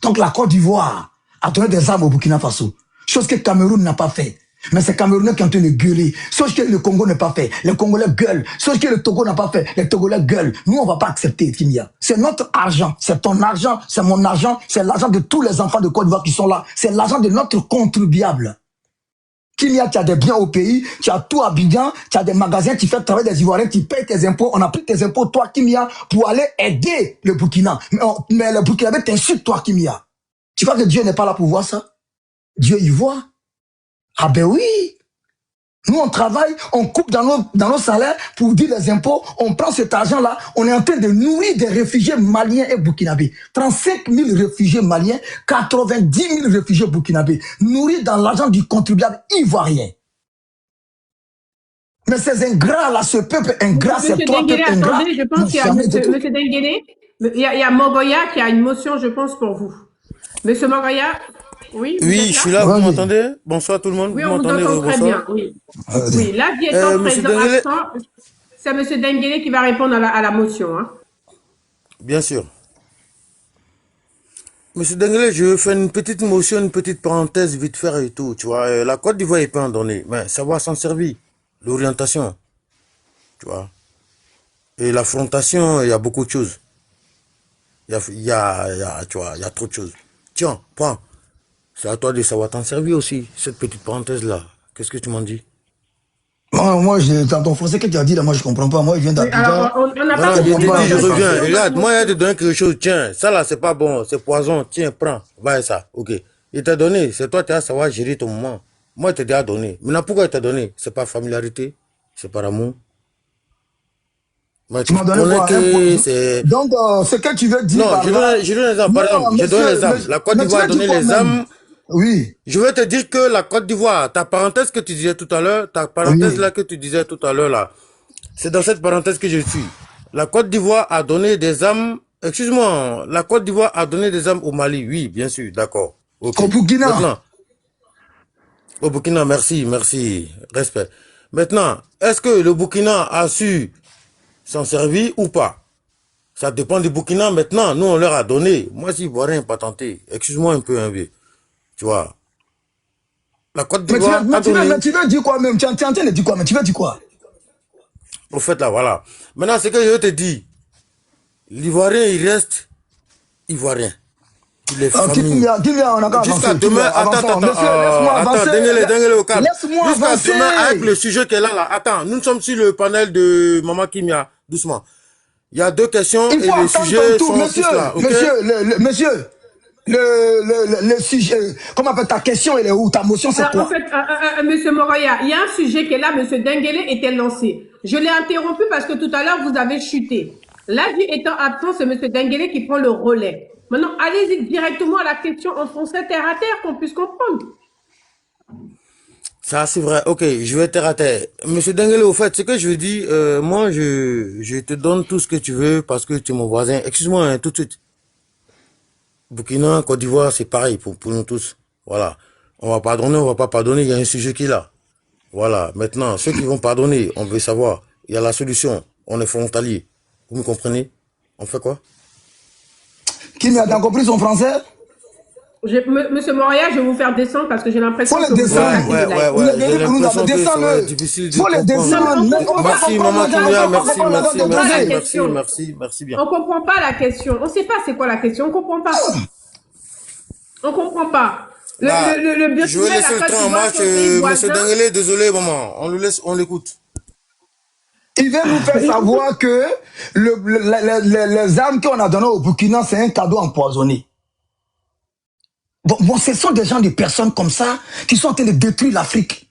Donc la Côte d'Ivoire a donné des armes au Burkina Faso. Chose que le Cameroun n'a pas fait. Mais c'est Camerounais qui ont en train de gueuler. Chose que le Congo n'a pas fait. Les Congolais gueulent. Chose que le Togo n'a pas fait. Les Togolais gueulent. Nous, on ne va pas accepter, Kimia. C'est notre argent. C'est ton argent. C'est mon argent. C'est l'argent de tous les enfants de Côte d'Ivoire qui sont là. C'est l'argent de notre contribuable. Kimia, tu as des biens au pays. Tu as tout à Abidjan. Tu as des magasins. Tu fais travailler des Ivoiriens. Tu payes tes impôts. On a pris tes impôts, toi, Kimia, pour aller aider le Burkina. Mais le Burkinabé t'insulte, toi, Kimia. Tu crois que Dieu n'est pas là pour voir ça? Dieu y voit. Ah ben oui. Nous, on travaille, on coupe dans nos salaires pour dire les impôts, on prend cet argent-là, on est en train de nourrir des réfugiés maliens et burkinabés. 35 000 réfugiés maliens, 90 000 réfugiés burkinabés, nourris dans l'argent du contribuable ivoirien. Mais ces ingrats-là, ce peuple ingrat, c'est toi Denguélé, peuple ingrat. attendez, je pense qu'il y a Monsieur Denguélé, il y a Mogoya qui a une motion, je pense, pour vous. Monsieur Mogoya. Oui, oui, je suis là, vous m'entendez? Bonsoir tout le monde. Oui, on vous entend très bien. Oui, oui, là, étant présent absent, c'est M. Denguélé qui va répondre à la motion. Hein. Bien sûr. Monsieur Denguélé, je vais faire une petite motion, une petite parenthèse vite fait et tout. Tu vois, la Côte d'Ivoire, il peut en donner, mais ça va s'en servir. L'orientation, tu vois. Et l'affrontation, il y a beaucoup de choses. Tu vois, il y a trop de choses. Tiens, prends. C'est à toi de savoir t'en servir aussi, cette petite parenthèse-là. Qu'est-ce que tu m'en dis? Moi, dans ton français que tu as dit, là, moi, je comprends pas. Moi, je viens d'Abidjan. On n'a pas je reviens. Regarde, moi, il a te donné quelque chose. Tiens, ça là, c'est pas bon. C'est poison. Tiens, prends. Va ça. Ok. Il t'a donné. C'est toi qui as à savoir gérer ton moment. Moi, il t'a déjà donné. Maintenant, pourquoi il t'a donné? C'est pas familiarité. C'est par amour. Tu m'as donné quoi, donc, ce que tu veux dire. Non, je donne les armes. Par exemple, je donne les armes. La Côte d'Ivoire a donné les armes. Oui. Je veux te dire que la Côte d'Ivoire, ta parenthèse que tu disais tout à l'heure, là que tu disais tout à l'heure là, c'est dans cette parenthèse que je suis. La Côte d'Ivoire a donné des armes, excuse-moi, la Côte d'Ivoire a donné des armes au Mali, oui, bien sûr, d'accord. Okay. Au Burkina. Maintenant, au Burkina, merci, respect. Maintenant, est-ce que le Burkina a su s'en servir ou pas? Ça dépend du Burkina maintenant, nous on leur a donné. Moi, si vous rien pas tenté, excuse-moi un peu, hein, vieux. Tu vois, la Côte d'Ivoire mais tu veux dire quoi même? Tu es en train de dire quoi? Mais tu veux dire quoi? Au fait, là, voilà. Maintenant, ce que je te dis, l'Ivoirien, il reste Ivoirien. Il est famille. Jusqu'à demain, attends, Denguélé au calme. Jusqu'à demain, avec le sujet qu'elle a là. Attends, nous sommes sur le panel de Maman Kimia, doucement. Il y a deux questions et les sujets sont tous là. Monsieur, le sujet, comment appelle ta question, elle est où? Ta motion, c'est quoi? En fait, monsieur Mogoya, il y a un sujet qui est là, monsieur Denguélé était lancé. Je l'ai interrompu parce que tout à l'heure, vous avez chuté. Là, étant absent, c'est monsieur Denguélé qui prend le relais. Maintenant, allez-y directement à la question en français terre à terre, qu'on puisse comprendre. Ça, c'est vrai. Ok, je vais terre à terre. Monsieur Denguélé, au fait, ce que je veux dire, moi, je te donne tout ce que tu veux parce que tu es mon voisin. Excuse-moi, hein, tout de suite. Burkina, Côte d'Ivoire, c'est pareil pour nous tous. Voilà. On va pardonner, on va pas pardonner, il y a un sujet qui est là. Voilà. Maintenant, ceux qui vont pardonner, on veut savoir. Il y a la solution. On est frontalier. Vous me comprenez? On fait quoi? Qui n'a pas compris son français? Monsieur Moria, je vais vous faire descendre parce que j'ai l'impression que vous descendre. Faut les descendre. Merci, maman Kimia, merci bien. On comprend pas la question. On sait pas c'est quoi la question. On comprend pas. On comprend pas. Je vais laisser le temps, moi, monsieur Denguélé, désolé, maman. On le laisse, on l'écoute. Il veut nous faire savoir que les armes qu'on a données au Burkina, c'est un cadeau empoisonné. Bon, ce sont des gens, des personnes comme ça, qui sont en train de détruire l'Afrique.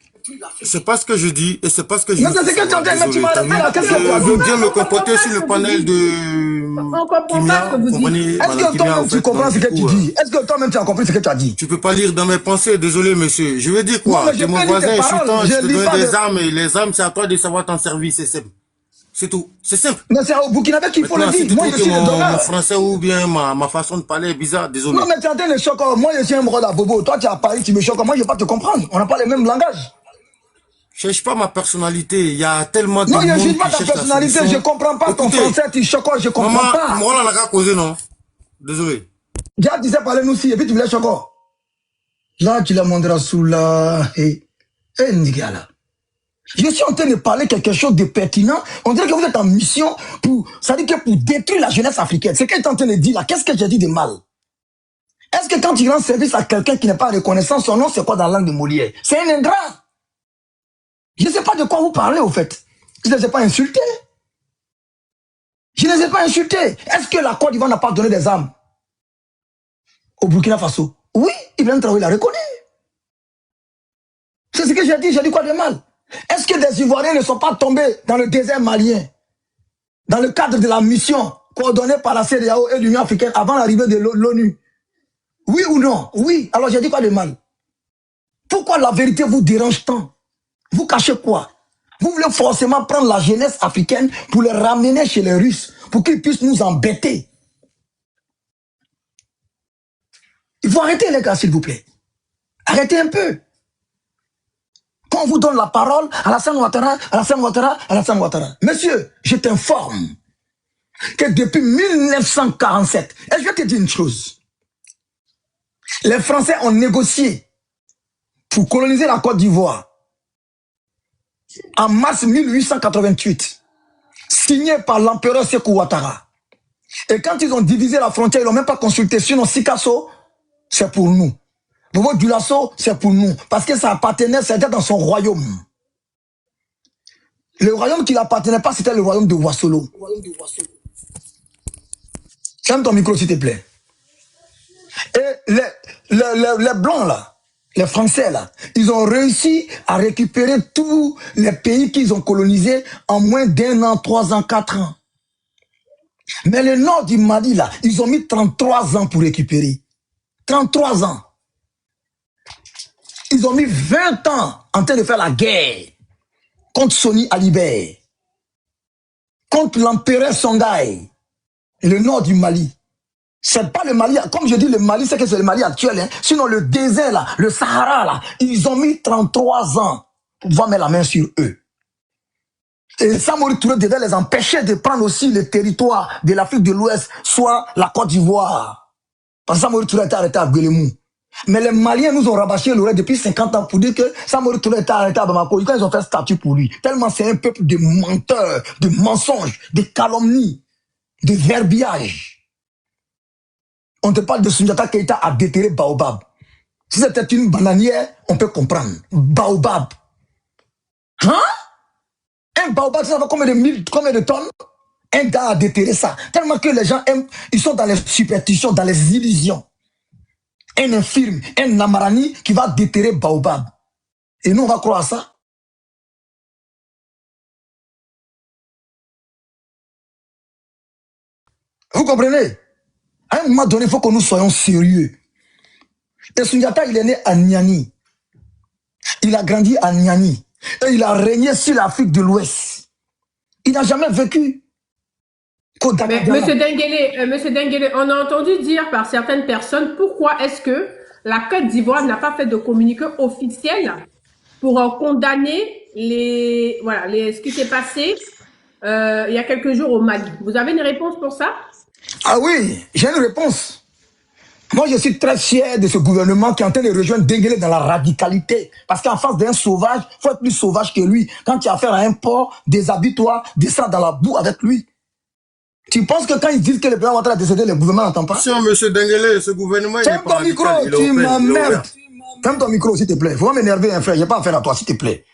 C'est pas ce que je dis et c'est pas ce que je dis. Mais c'est ce que tu entends, mais tu m'as arrêté là. Qu'est-ce que tu as Je veux bien me comporter sur le panel de. On comprend pas ce que vous dites. Est-ce que toi-même tu comprends ce que tu dis? Est-ce que toi-même tu as compris ce que tu as dit? Tu peux pas lire dans mes pensées, désolé monsieur. Je veux dire quoi? Tu es mon voisin insultant, je te donne des armes et les armes c'est à toi de savoir t'en servir, c'est simple. C'est tout, c'est simple. Mais c'est au Burkinabé qu'il faut le dire. Moi je suis le donneur. Mon français ou bien ma façon de parler est bizarre, désolé. Non mais tu es en train de choquer. Moi je suis un morola bobo. Toi tu as parlé, tu me choques. Moi je vais pas te comprendre. On n'a pas le même langage. Cherche pas ma personnalité, il y a tellement de monde. Non, je cherche pas ta personnalité, je comprends pas ton français, tu choques, je comprends pas. Moi, on n'a qu'à causer, non? Désolé. Déjà, tu sais parler nous aussi, et puis tu voulais choquer. Là, tu l'as montré sous là, Nigala. Je suis en train de parler quelque chose de pertinent. On dirait que vous êtes en mission pour, ça veut dire que pour détruire la jeunesse africaine. C'est ce que tu es en train de dire là. Qu'est-ce que j'ai dit de mal? Est-ce que quand tu rends service à quelqu'un qui n'est pas reconnaissant, son nom, c'est quoi dans la langue de Molière? C'est un ingrat. Je ne sais pas de quoi vous parlez, au fait. Je ne les ai pas insultés. Je ne les ai pas insultés. Est-ce que la Côte d'Ivoire n'a pas donné des armes au Burkina Faso? Oui, Ibrahim Traoré la reconnaît. C'est ce que j'ai dit quoi de mal? Est-ce que des Ivoiriens ne sont pas tombés dans le désert malien, dans le cadre de la mission coordonnée par la CEDEAO et l'Union africaine avant l'arrivée de l'ONU? Oui ou non? Oui. Alors j'ai dit quoi de mal? Pourquoi la vérité vous dérange tant? Vous cachez quoi? Vous voulez forcément prendre la jeunesse africaine pour les ramener chez les Russes, pour qu'ils puissent nous embêter. Il faut arrêter les gars, s'il vous plaît. Arrêtez un peu. Quand on vous donne la parole, Alassane Ouattara, Monsieur, je t'informe que depuis 1947, et je vais te dire une chose, les Français ont négocié pour coloniser la Côte d'Ivoire en mars 1888, signé par l'empereur Sékou Ouattara. Et quand ils ont divisé la frontière, ils n'ont même pas consulté. Sinon, Sikasso, c'est pour nous. Bobo Dioulasso, c'est pour nous. Parce que ça appartenait, c'était dans son royaume. Le royaume qui n'appartenait pas, c'était le royaume de Ouassolo. Ferme ton micro, s'il te plaît. Et les Blancs, là, les Français, là, ils ont réussi à récupérer tous les pays qu'ils ont colonisés en moins d'1 an, 3 ans, 4 ans. Mais le nord du Mali, là, ils ont mis 33 ans pour récupérer. 33 ans. Ils ont mis 20 ans en train de faire la guerre contre Soni Alibert, contre l'empereur Songhai, le nord du Mali. C'est pas le Mali, comme je dis le Mali, c'est que c'est le Mali actuel. Hein. Sinon le désert là, le Sahara là, ils ont mis 33 ans pour pouvoir mettre la main sur eux. Et Samori Touré devait les empêcher de prendre aussi le territoire de l'Afrique de l'Ouest, soit la Côte d'Ivoire. Parce que Samori Touré était arrêté à Guélémou. Mais les Maliens nous ont rabâché l'oreille depuis 50 ans pour dire que Samori Touré était arrêté à Bamako. Quand ils ont fait statut pour lui, tellement c'est un peuple de menteurs, de mensonges, de calomnies, de verbiage. On te parle de Soundiata Keïta à déterrer Baobab. Si c'était une bananière, on peut comprendre. Baobab. Hein? Un Baobab, ça va combien de tonnes? Un gars a déterré ça. Tellement que les gens aiment, ils sont dans les superstitions, dans les illusions. Un infirme, un Namarani qui va déterrer Baobab. Et nous, on va croire à ça? Vous comprenez? À un moment donné, il faut que nous soyons sérieux. Et Soundiata, il est né à Niani. Il a grandi à Niani. Et il a régné sur l'Afrique de l'Ouest. Il n'a jamais vécu. Mais, Monsieur Denguélé, on a entendu dire par certaines personnes pourquoi est-ce que la Côte d'Ivoire n'a pas fait de communiqué officiel pour condamner ce qui s'est passé il y a quelques jours au Mali. Vous avez une réponse pour ça? Ah oui, j'ai une réponse. Moi, je suis très fier de ce gouvernement qui est en train de rejoindre Denguélé dans la radicalité. Parce qu'en face d'un sauvage, il faut être plus sauvage que lui. Quand tu as affaire à un porc, déshabille-toi, descends dans la boue avec lui. Tu penses que quand ils disent que le président Ouattara est décédé, le gouvernement n'entend pas? Attention, monsieur Denguélé, ce gouvernement, il est pas radical. Ferme ton micro, tu m'emmerdes. Ferme ton micro, s'il te plaît. Faut pas m'énerver, un frère. J'ai pas affaire à toi, s'il te plaît.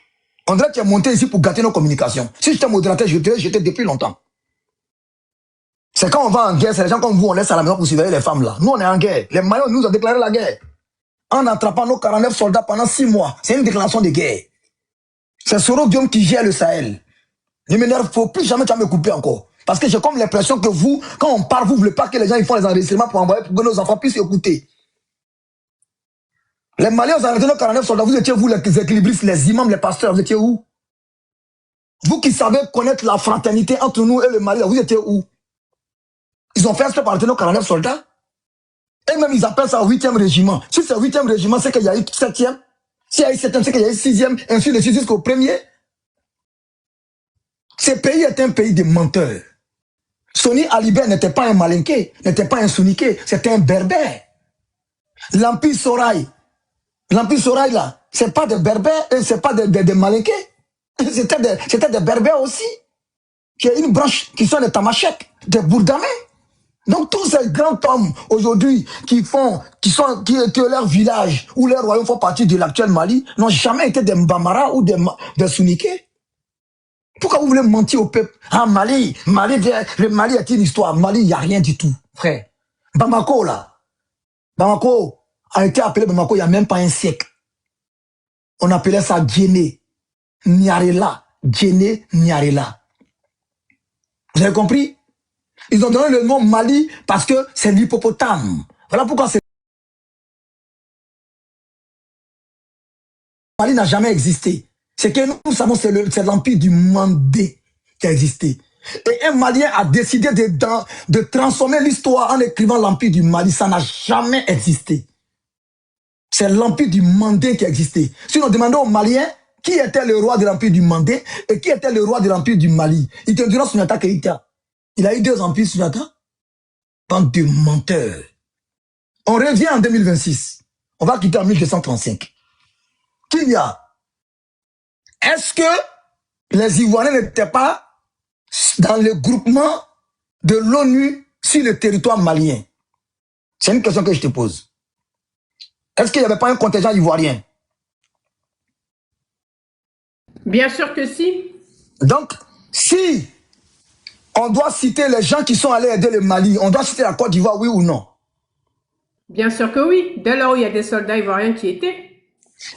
On dirait que tu es monté ici pour gâter nos communications. Si j'étais modérateur, j'étais depuis longtemps. C'est quand on va en guerre, c'est les gens comme vous, on laisse à la maison pour surveiller les femmes là. Nous, on est en guerre. Les Maliens nous ont déclaré la guerre. En attrapant nos 49 soldats pendant 6 mois. C'est une déclaration de guerre. C'est Soro Guillaume qui gère le Sahel. Ne m'énerve, il ne faut plus jamais me couper encore. Parce que j'ai comme l'impression que vous, quand on parle, vous ne voulez pas que les gens ils font les enregistrements pour envoyer pour que nos enfants puissent écouter. Les Maliens, vous arrêtez nos 49 soldats, vous étiez vous les équilibristes, les imams, les pasteurs, vous étiez où? Vous qui savez connaître la fraternité entre nous et le Mali, vous étiez où? Ils ont fait exprès pour arrêter nos 49 soldats. Et même ils appellent ça 8e régiment. Si c'est 8e régiment, c'est qu'il y a eu 7e. S'il y a eu 7e, c'est qu'il y a eu 6e, ainsi de suite jusqu'au premier. Ce pays est un pays de menteurs. Soni Alibert n'était pas un malinqué, n'était pas un souniqué, c'était un berbère. L'Empire Soraï là, c'est pas des berbères et c'est pas des malinqués. C'était des berbères aussi. Qui a une branche qui sont des tamasheks, des bourdamais. Donc tous ces grands hommes aujourd'hui qui leur village ou leur royaume font partie de l'actuel Mali n'ont jamais été des Mbamara ou des souniqués. Pourquoi vous voulez mentir au peuple? Ah, le Mali est une histoire. Mali, il n'y a rien du tout, frère. Bamako, là. Bamako a été appelé Bamako il n'y a même pas un siècle. On appelait ça Djéné, Nyarela. Djéné, Nyarela. Vous avez compris? Ils ont donné le nom Mali parce que c'est l'hippopotame. Voilà pourquoi c'est... Mali n'a jamais existé. C'est que nous savons, c'est l'empire du Mandé qui a existé. Et un Malien a décidé de transformer l'histoire en écrivant l'empire du Mali. Ça n'a jamais existé. C'est l'empire du Mandé qui a existé. Si on demandait aux Maliens qui était le roi de l'empire du Mandé et qui était le roi de l'empire du Mali, il te dira Sunata Keïta. Il a eu 2 empires, Sunata. Bande de menteurs. On revient en 2026. On va quitter en 1235. Qu'il y a? Est-ce que les Ivoiriens n'étaient pas dans le groupement de l'ONU sur le territoire malien? C'est une question que je te pose. Est-ce qu'il n'y avait pas un contingent ivoirien? Bien sûr que si. Donc, si on doit citer les gens qui sont allés aider le Mali, on doit citer la Côte d'Ivoire, oui ou non? Bien sûr que oui. Dès lors où il y a des soldats ivoiriens qui étaient.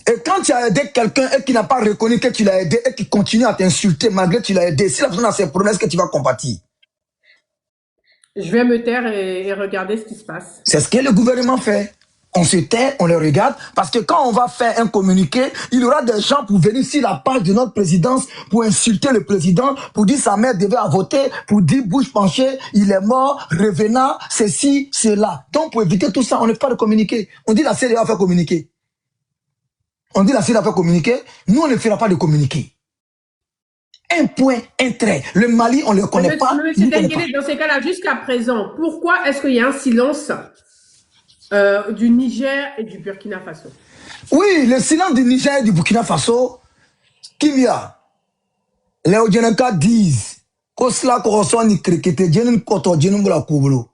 Et quand tu as aidé quelqu'un et qui n'a pas reconnu que tu l'as aidé et qui continue à t'insulter malgré que tu l'as aidé, si la personne a ses problèmes, est-ce que tu vas compatir? Je vais me taire et regarder ce qui se passe. C'est ce que le gouvernement fait. On se tait, on le regarde, parce que quand on va faire un communiqué, il y aura des gens pour venir sur la page de notre présidence pour insulter le président, pour dire sa mère devait voter, pour dire bouche penchée, il est mort, revenant, ceci, cela. Donc pour éviter tout ça, on ne fait pas de communiqué. On dit la CEDEAO fait communiquer. On dit la CEDEAO fait communiquer. Nous, on ne fera pas de communiqué. Un point, un trait. Le Mali, on ne le connaît pas. Monsieur Denguélé, dans ces cas-là, jusqu'à présent, pourquoi est-ce qu'il y a un silence du Niger et du Burkina Faso? Oui, le silence du Niger et du Burkina Faso, Kimia, les Odjenaka disent que cela correspond ni krikete, djenin koto, djenin bula koublo.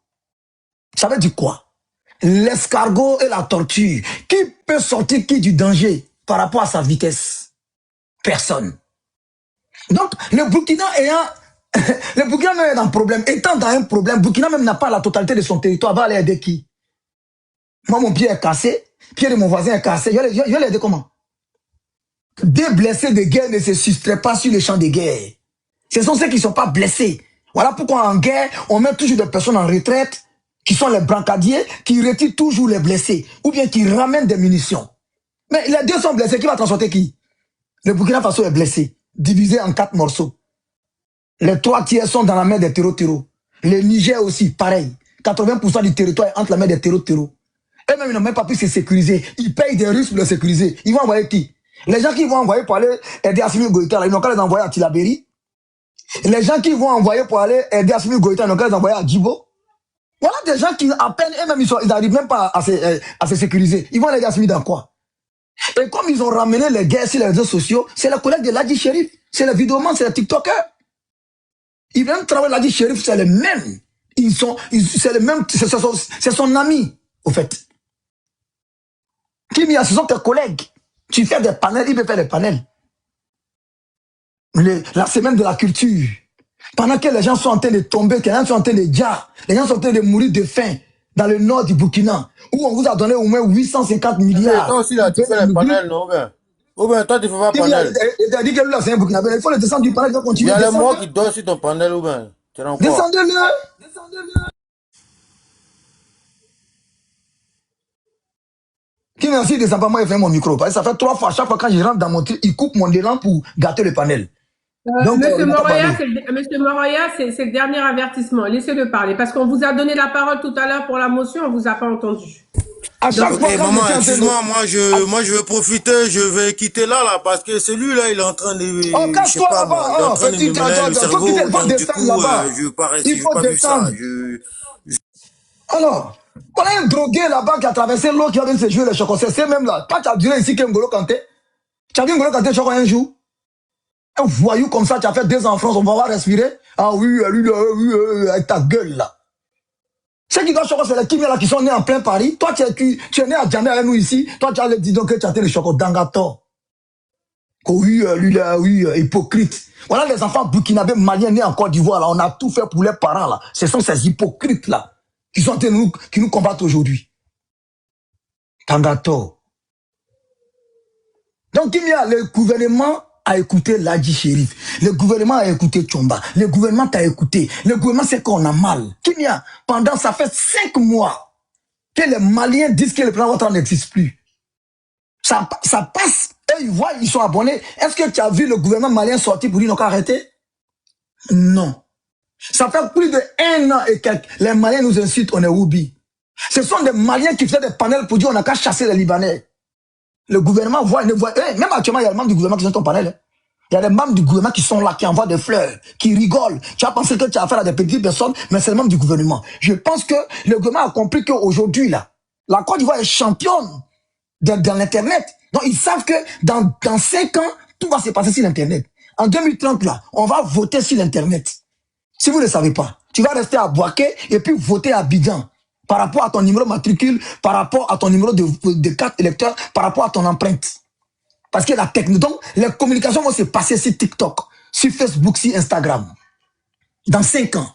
Ça veut dire quoi? L'escargot et la tortue. Qui peut sortir qui du danger par rapport à sa vitesse? Personne. Donc, le Burkina le Burkina même est dans un problème. Étant dans un problème, Burkina même n'a pas la totalité de son territoire. Va aller aider qui? Moi, mon pied est cassé. Pied de mon voisin est cassé. Je vais l'aider comment? Des blessés de guerre ne se soustraient pas sur les champs de guerre. Ce sont ceux qui ne sont pas blessés. Voilà pourquoi en guerre, on met toujours des personnes en retraite qui sont les brancadiers, qui retirent toujours les blessés, ou bien qui ramènent des munitions. Mais les 2 sont blessés, qui va transporter qui? Le Burkina Faso est blessé, divisé en 4 morceaux. Les 3 tiers sont dans la mer des terreaux. Le Niger aussi, pareil. 80% du territoire est entre la mer des terreaux. Eux-mêmes, ils n'ont même pas pu se sécuriser. Ils payent des Russes pour les sécuriser. Ils vont envoyer qui? Les gens qui vont envoyer pour aller aider Assimi Goïta, ils n'ont qu'à les envoyer à Tilaberi. Les gens qui vont envoyer pour aller aider Assimi Goïta, ils n'ont qu'à les envoyer à Djibo. Voilà des gens qui, à peine, eux-mêmes, ils n'arrivent même pas à se sécuriser. Ils vont aider Assimi dans quoi? Et comme ils ont ramené les guerres sur les réseaux sociaux, c'est les collègues de Ladji Chérif, c'est les vidéomans, c'est les TikTokers. Ils viennent travailler Ladji Chérif, c'est les mêmes. C'est les mêmes, c'est son ami, au fait. Kimia, ce sont tes collègues. Tu fais des panels, il peut faire des panels. La semaine de la culture. Pendant que les gens sont en train de tomber, que les gens sont en train de dire, les gens sont en train de mourir de faim dans le nord du Burkina, où on vous a donné au moins 850 milliards. Toi aussi, là, tu fais les panels, non? Ou bien toi, tu ne fais pas panel. Il a dit que lui, c'est un Burkinabé. Il faut le descendre du panel, il va continuer. Il y a les mots qui dorment sur ton panel ou bien. Descendez-le. Qui n'a aussi descend pas, moi, il fait mon micro. Parce que ça fait 3 fois, chaque fois quand je rentre dans mon truc, il coupe mon élan pour gâter le panel. Donc, Monsieur Moroya, c'est le dernier avertissement. Laissez-le parler. Parce qu'on vous a donné la parole tout à l'heure pour la motion, on ne vous a pas entendu. À chaque fois, maman, excuse-moi, moi je vais profiter, je vais quitter là, parce que celui-là, il est en train de, je sais pas, moi, il est en train de me mêler le cerveau, donc du coup, je veux pas rester, je veux pas vivre ça. Alors, on a un drogué là-bas qui a traversé l'eau, qui va venir se jouer les chocos. C'est même là. Pas tu as duré ici qu'Ngolo Kanté. Tu as vu Ngolo Kanté choco un jour? Un voyou comme ça, tu as fait 2 ans en France, on va voir respirer. Ah oui, lui, avec ta gueule là. Ceux qui doivent choco, c'est les Kimia là qui sont nés en plein Paris. Toi, tu es né à Djamé avec nous ici. Toi, tu as dit donc que tu as été le choco d'Angato. Oui, lui là, oui, hypocrite. Voilà les enfants burkinabés maliens nés en Côte d'Ivoire là. On a tout fait pour les parents là. Ce sont ces hypocrites là qui nous combattent aujourd'hui. Tangato. Donc, le gouvernement a écouté Ladji Chérif. Le gouvernement a écouté Tchomba. Le gouvernement t'a écouté. Le gouvernement sait qu'on a mal. Pendant, ça fait 5 mois que les Maliens disent que le plan Ouattara n'existe plus. Ça passe. Et ils voient, ils sont abonnés. Est-ce que tu as vu le gouvernement malien sortir pour dire qu'on a arrêté? Non. Ça fait plus de 1 an et quelques. Les Maliens nous insultent, on est oubi. Ce sont des Maliens qui faisaient des panels pour dire on n'a qu'à chasser les Libanais. Le gouvernement voit, ne voit. Même actuellement, il y a des membres du gouvernement qui sont ton panel. Il y a des membres du gouvernement qui sont là, qui envoient des fleurs, qui rigolent. Tu as pensé que tu as affaire à des petites personnes, mais c'est les membres du gouvernement. Je pense que le gouvernement a compris qu'aujourd'hui, là, la Côte d'Ivoire est championne dans l'Internet. Donc, ils savent que dans 5 ans, tout va se passer sur l'Internet. En 2030, là, on va voter sur l'Internet. Si vous ne le savez pas, tu vas rester à Boaké et puis voter à Abidjan. Par rapport à ton numéro matricule, par rapport à ton numéro de carte électeur, par rapport à ton empreinte. Parce que la technique, donc, les communications vont se passer sur TikTok, sur Facebook, sur Instagram. Dans 5 ans.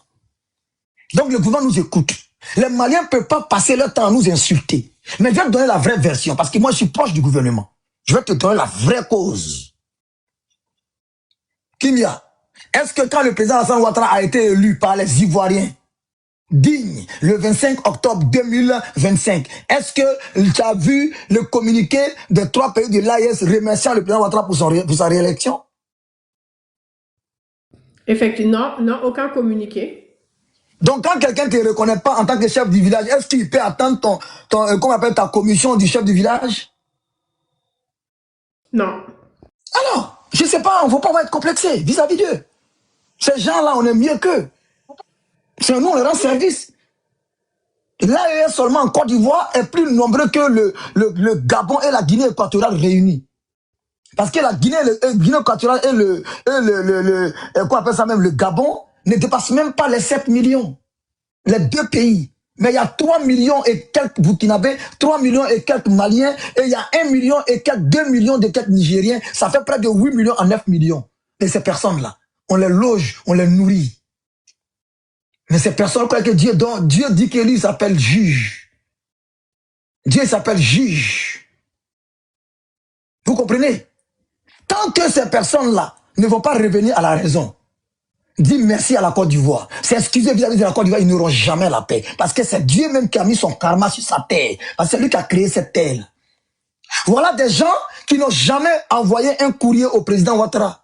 Donc, le gouvernement nous écoute. Les Maliens ne peuvent pas passer leur temps à nous insulter. Mais je vais te donner la vraie version, parce que moi, je suis proche du gouvernement. Je vais te donner la vraie cause. Kimia, est-ce que quand le président Alassane Ouattara a été élu par les Ivoiriens, digne, le 25 octobre 2025. Est-ce que tu as vu le communiqué des 3 pays de l'AES remerciant le président Ouattara pour sa réélection? Effectivement, non, aucun communiqué. Donc quand quelqu'un ne te reconnaît pas en tant que chef du village, est-ce qu'il peut attendre comment on appelle ta commission du chef du village? Non. Alors, je ne sais pas, on ne faut pas être complexé vis-à-vis d'eux. Ces gens-là, on est mieux qu'eux. C'est nous, on leur rend service. L'AES seulement en Côte d'Ivoire est plus nombreux que le Gabon et la Guinée équatoriale réunis. Parce que la Guinée équatoriale et quoi appelle ça même, le Gabon ne dépassent même pas les 7 millions. Les 2 pays. Mais il y a 3 millions et quelques Burkinabés, 3 millions et quelques Maliens, et il y a 1 million et quelques 2 millions de quelques Nigériens. Ça fait près de 8 millions à 9 millions. Et ces personnes-là, on les loge, on les nourrit. Mais ces personnes croient que Dieu dit que lui s'appelle juge. Dieu s'appelle juge. Vous comprenez? Tant que ces personnes-là ne vont pas revenir à la raison, dire merci à la Côte d'Ivoire, s'excuser vis-à-vis de la Côte d'Ivoire, ils n'auront jamais la paix. Parce que c'est Dieu même qui a mis son karma sur sa terre. Parce que c'est lui qui a créé cette terre. Voilà des gens qui n'ont jamais envoyé un courrier au président Ouattara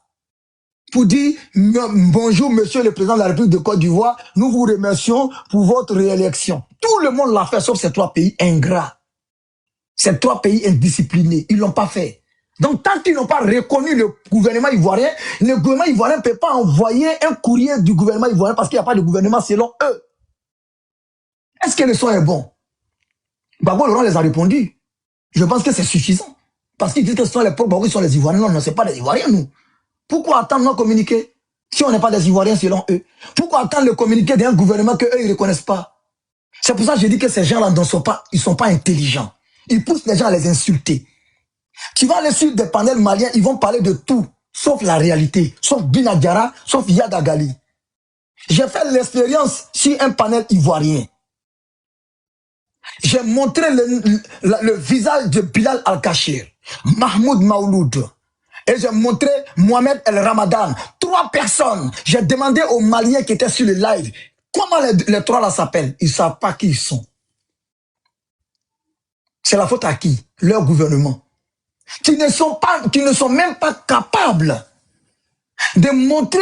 pour dire bonjour monsieur le président de la République de Côte d'Ivoire, nous vous remercions pour votre réélection. Tout le monde l'a fait sauf ces 3 pays ingrats. Ces 3 pays indisciplinés, ils ne l'ont pas fait. Donc tant qu'ils n'ont pas reconnu le gouvernement ivoirien, le gouvernement ivoirien ne peut pas envoyer un courrier du gouvernement ivoirien parce qu'il n'y a pas de gouvernement selon eux. Est-ce que le son est bon? Gbagbo Laurent les a répondu. Je pense que c'est suffisant. Parce qu'ils disent que ce sont les pauvres Gbagbo qui sont les Ivoiriens. Non, ce n'est pas les Ivoiriens, nous. Pourquoi attendre nos communiqués si on n'est pas des Ivoiriens selon eux? Pourquoi attendre le communiqué d'un gouvernement qu'eux, ils ne reconnaissent pas? C'est pour ça que je dis que ces gens-là ne sont pas, ils sont pas intelligents. Ils poussent les gens à les insulter. Tu vas aller sur des panels maliens, ils vont parler de tout, sauf la réalité, sauf Binadiara, sauf Yadagali. J'ai fait l'expérience sur un panel ivoirien. J'ai montré le visage de Bilal Al-Kachir. Mahmoud Maouloud. Et j'ai montré Mohamed El Ramadan. 3 personnes. J'ai demandé aux Maliens qui étaient sur le live, comment les 3 là s'appellent? Ils ne savent pas qui ils sont. C'est la faute à qui? Leur gouvernement. Qui ne sont même pas capables de montrer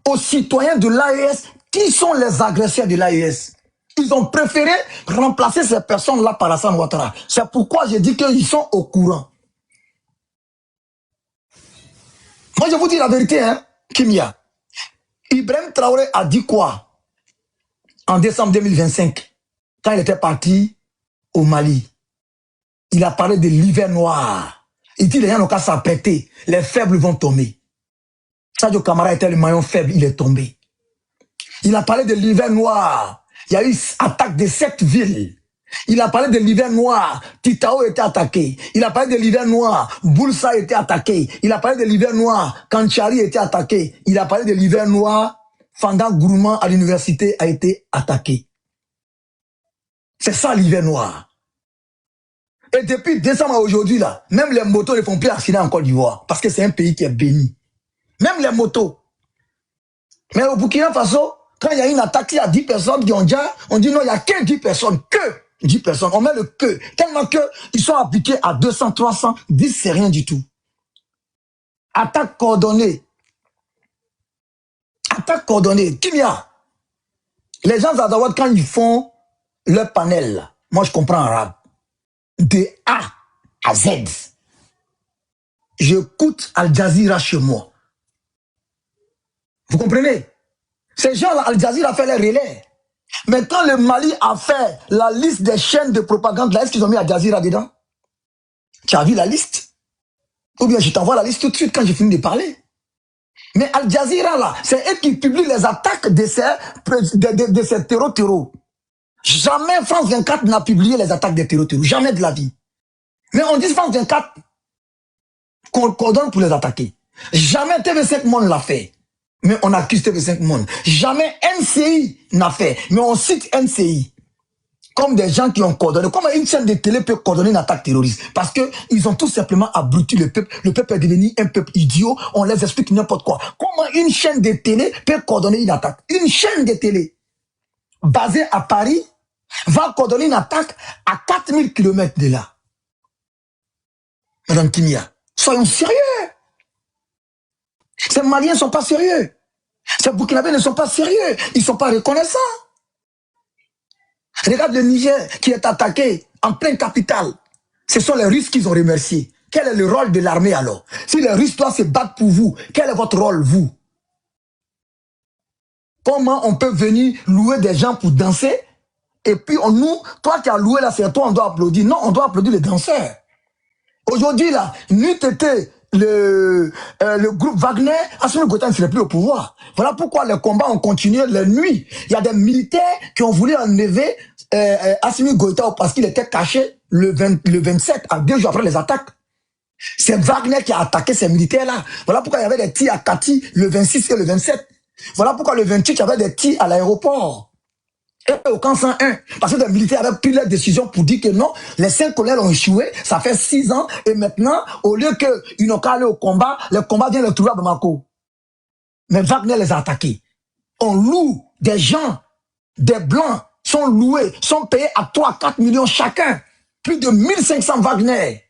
aux citoyens de l'AES qui sont les agresseurs de l'AES. Ils ont préféré remplacer ces personnes-là par Hassan Ouattara. C'est pourquoi j'ai dit qu'ils sont au courant. Moi, je vous dis la vérité, hein, Kimia. Ibrahim Traoré a dit quoi en décembre 2025, quand il était parti au Mali? Il a parlé de l'hiver noir. Il dit les gens n'ont qu'à s'apprêter. Les faibles vont tomber. Sadio Camara était le maillon faible, il est tombé. Il a parlé de l'hiver noir. Il y a eu attaque de 7 villes. Il a parlé de l'hiver noir. Titao était attaqué. Il a parlé de l'hiver noir. Boulsa a été attaqué. Il a parlé de l'hiver noir. Kanchari était attaqué. Il a parlé de l'hiver noir. Fanda Gourmand à l'université a été attaqué. C'est ça l'hiver noir. Et depuis décembre à aujourd'hui, là, même les motos ne font plus accident en Côte d'Ivoire. Parce que c'est un pays qui est béni. Même les motos. Mais au Burkina Faso, quand il y a une attaque, il y a 10 personnes qui ont déjà, on dit non, il n'y a que 10 personnes, que 10 personnes. On met le que. Tellement qu'ils sont appliqués à 200, 300, 10, c'est rien du tout. Attaque coordonnée. Attaque coordonnée. Kimia. Les gens d'Azawad, quand ils font leur panel, moi je comprends arabe. De A à Z. J'écoute Al Jazeera chez moi. Vous comprenez? Ces gens-là, Al Jazeera a fait les relais. Mais quand le Mali a fait la liste des chaînes de propagande, là, est-ce qu'ils ont mis Al Jazeera dedans? Tu as vu la liste? Ou bien je t'envoie la liste tout de suite quand j'ai fini de parler. Mais Al Jazeera, là, c'est eux qui publient les attaques de ces terreaux. Jamais France 24 n'a publié les attaques des terreaux. Jamais de la vie. Mais on dit France 24 qu'on coordonne pour les attaquer. Jamais TV5 Monde l'a fait. Mais on accuse TV5 Monde. Jamais NCI n'a fait. Mais on cite NCI. Comme des gens qui ont coordonné. Comment une chaîne de télé peut coordonner une attaque terroriste? Parce qu'ils ont tout simplement abruti le peuple. Le peuple est devenu un peuple idiot. On les explique n'importe quoi. Comment une chaîne de télé peut coordonner une attaque? Une chaîne de télé basée à Paris va coordonner une attaque à 4000 km de là. Madame Kimia, soyons sérieux. Ces Maliens ne sont pas sérieux. Ces Burkinabés ne sont pas sérieux. Ils ne sont pas reconnaissants. Regarde le Niger qui est attaqué en pleine capitale. Ce sont les Russes qu'ils ont remerciés. Quel est le rôle de l'armée alors? Si les Russes doivent se battre pour vous, quel est votre rôle, vous? Comment on peut venir louer des gens pour danser? Et puis, nous, toi qui as loué là, c'est toi, on doit applaudir. Non, on doit applaudir les danseurs. Aujourd'hui, là, n'eût été le groupe Wagner, Assimi Goïta ne serait plus au pouvoir. Voilà pourquoi les combats ont continué la nuit. Il y a des militaires qui ont voulu enlever Assimi Goïta parce qu'il était caché le 27, à 2 jours après les attaques. C'est Wagner qui a attaqué ces militaires-là. Voilà pourquoi il y avait des tirs à Kati le 26 et le 27. Voilà pourquoi le 28, il y avait des tirs à l'aéroport. Et au camp 101, parce que les militaires avaient pris leur décision pour dire que non, les 5 colères ont échoué, ça fait 6 ans, et maintenant, au lieu qu'ils n'ont qu'à aller au combat, le combat vient les trouver à Bamako. Mais Wagner les a attaqués. On loue des gens, des blancs, sont loués, sont payés à 3-4 millions chacun. Plus de 1500 Wagner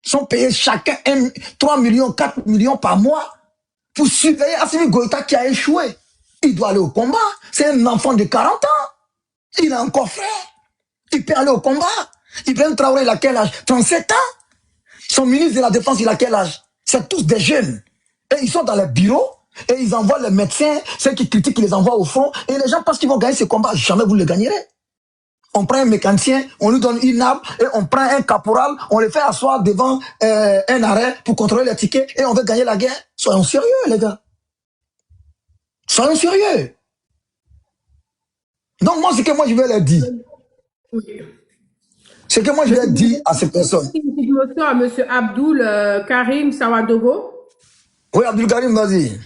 sont payés chacun 3 millions, 4 millions par mois pour surveiller Assimi Goïta qui a échoué. Il doit aller au combat. C'est un enfant de 40 ans. Il a encore frère. Il peut aller au combat. Ibrahim Traoré, il a quel âge? 37 ans. Son ministre de la Défense, il a quel âge? C'est tous des jeunes. Et ils sont dans les bureaux. Et ils envoient les médecins, ceux qui critiquent, ils les envoient au front. Et les gens pensent qu'ils vont gagner ce combat. Jamais vous le gagnerez. On prend un mécanicien, on lui donne une arme, et on prend un caporal, on le fait asseoir devant un arrêt pour contrôler les tickets, et on veut gagner la guerre. Soyons sérieux, les gars. Soyons sérieux. Donc moi, ce que moi je vais leur dire, ce que moi je vais dire à ces personnes. Une petite motion à M. Abdoul Karim Sawadogo. Oui, Abdoul Karim, vas-y.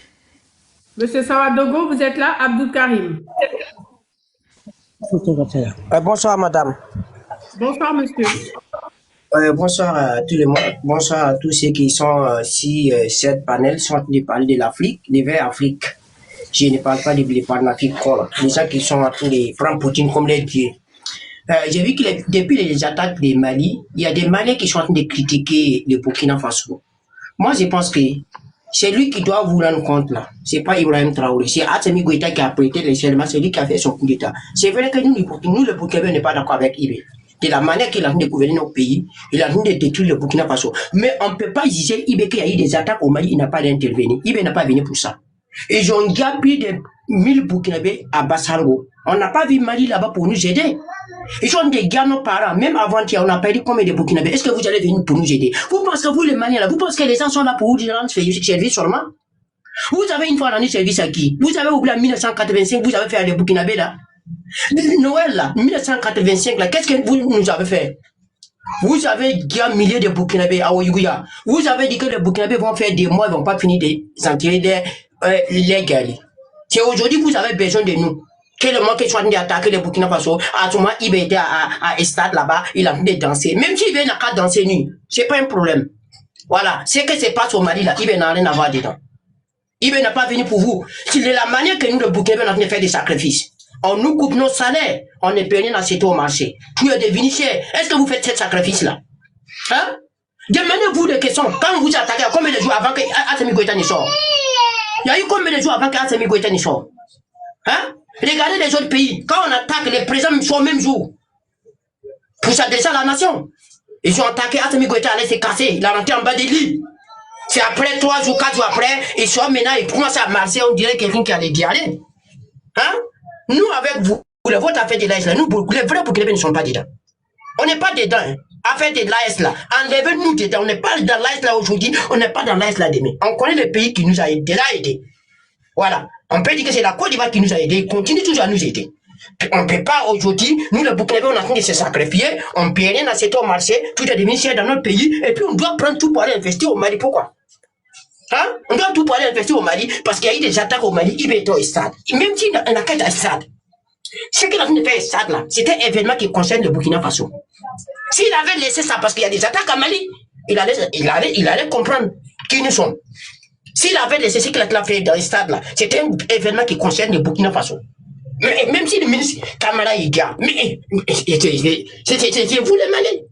Monsieur Sawadogo, vous êtes là, Abdoul Karim. Bonsoir, madame. Bonsoir, monsieur. Bonsoir à tout le monde. Bonsoir à tous ceux qui sont si cette panel sont en train de parler de l'Afrique, de vers Afrique. Je ne parle pas de l'Afrique, les gens qui sont en train de prendre Poutine comme les dieux. J'ai vu que depuis les attaques des Mali, il y a des Maliens qui sont en train de critiquer le Burkina Faso. Moi, je pense que c'est lui qui doit vous rendre compte là. C'est pas Ibrahim Traoré. C'est Assimi Goïta qui a prêté les serments. C'est lui qui a fait son coup d'État. C'est vrai que nous, le Burkina, n'est pas d'accord avec Ibé. De la manière qu'il a de gouverner nos pays, il a de détruire le Burkina Faso. Mais on ne peut pas juger Ibé qu'il y a eu des attaques au Mali, il n'a pas d'intervenir. Ibé n'a pas venu pour ça. Ils ont déjà plus de 1000 Burkinabés à Bassargo. On n'a pas vu Mali là-bas pour nous aider. Ils sont des gars, nos parents. Même avant-hier, on n'a pas dit combien de Burkinabés. Est-ce que vous allez venir pour nous aider? Vous pensez que vous, les Maliens, là, vous pensez que les gens sont là pour vous rendre service seulement? Vous avez une fois rendu service à qui? Vous avez oublié en 1985, vous avez fait les Burkinabés là? Noël là, 1985 là, qu'est-ce que vous nous avez fait? Vous avez dit un millier de Burkinabés à Ouïgouya. Vous avez dit que les Burkinabés vont faire des mois, ils vont pas finir de s'en tirer les guerres. C'est aujourd'hui que vous avez besoin de nous. Quel moment qu'ils sont en train d'attaquer les Burkina Faso, à ce moment, il était à Estade là-bas, il a en train de danser. Même s'il vient à danser nu, c'est pas un problème. Voilà. C'est que c'est pas au Mali là, il n'a rien à voir dedans. Il n'a pas venu pour vous. C'est de la manière que nous, le Burkina, on a fait des sacrifices. On nous coupe nos salaires, on est payé dans cette au marché. Tout est devenu cher. Est-ce que vous faites ce sacrifice-là? Hein? Demandez-vous des questions. Quand vous attaquez, combien de jours avant que Assimi Goïta ne sorte? Il y a eu combien de jours avant qu'Assimi Goïta ne sorte? Hein? Regardez les autres pays. Quand on attaque, les présidents sont au même jour. Pour s'adresser à la nation. Ils ont attaqué Assimi Goïta, allait se casser. Il a rentré en bas des lits. C'est après 3 jours, 4 jours après, ils sont maintenant, ils commencent à marcher, on dirait quelqu'un qui a des diarrhées. Hein? Nous, avec vous, le vote a fait de l'AS là, nous, les vrais Burkinabés ne sont pas dedans. On n'est pas dedans, hein. Affaire de l'AS là. Enlevez-nous dedans. On n'est pas dans l'AS là aujourd'hui, on n'est pas dans l'AS là demain. On connaît le pays qui nous a déjà aidés. Voilà. On peut dire que c'est la Côte d'Ivoire qui nous a aidés. Il continue toujours à nous aider. On ne peut pas aujourd'hui, nous les Burkinabés, on a train de se sacrifier, on paye rien dans cet au marché, tout est devenu cher dans notre pays, et puis on doit prendre tout pour aller investir au Mali. Pourquoi? Hein? On doit tout pour aller investir au Mali, parce qu'il y a eu des attaques au Mali, il est au stade. Même s'il n'a qu'à être stade. Ce qu'il a train de faire stade là, c'était un événement qui concerne le Burkina Faso. S'il avait laissé ça parce qu'il y a des attaques à Mali, il allait comprendre qui nous sommes. S'il avait laissé ce qu'il a fait dans les stades là, c'était un événement qui concerne le Burkina Faso. Mais même si le ministre Kamara il garde, mais c'est vous les Maliens.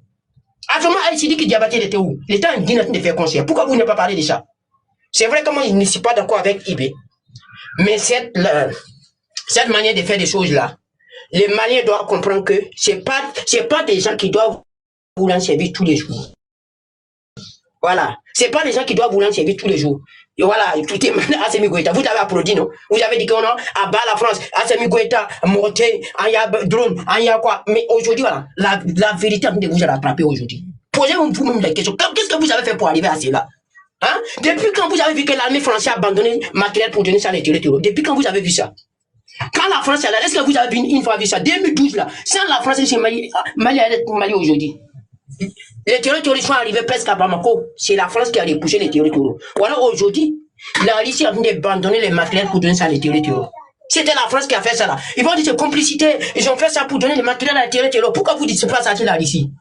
À ce moment, Aïssidi qui Diabaté était où? L'État a dit de faire conseil. Pourquoi vous n'avez pas parlé de ça? C'est vrai que moi, je ne suis pas d'accord avec Ibé. Mais cette manière de faire des choses là, les Maliens doivent comprendre que c'est pas des gens qui doivent vous rendre service tous les jours. Voilà. C'est pas des gens qui doivent vous rendre service tous les jours. Et voilà, écoutez, Assimi Goïta, vous avez applaudi, non? Vous avez dit qu'on a à bas la France, Assimi Goïta, monté, il y a drone, il y a quoi? Mais aujourd'hui, voilà, la vérité, vous allez attraper aujourd'hui. Posez-vous vous-même la question. Qu'est-ce que vous avez fait pour arriver à cela? Hein? Depuis quand vous avez vu que l'armée française a abandonné matériel pour donner ça à les territoires? Depuis quand vous avez vu ça? Quand la France est là, est-ce que vous avez une fois vu ça? 2012 là, sans la France, c'est Mali aujourd'hui. Les territoires sont arrivés presque à Bamako. C'est la France qui a repoussé les territoires. Voilà, aujourd'hui, la Russie a venu abandonner les matériels pour donner ça à les territoires. C'était la France qui a fait ça là. Ils vont dire c'est complicité. Ils ont fait ça pour donner les matériels à les territoires. Pourquoi vous ne dites pas ça sur la Russie?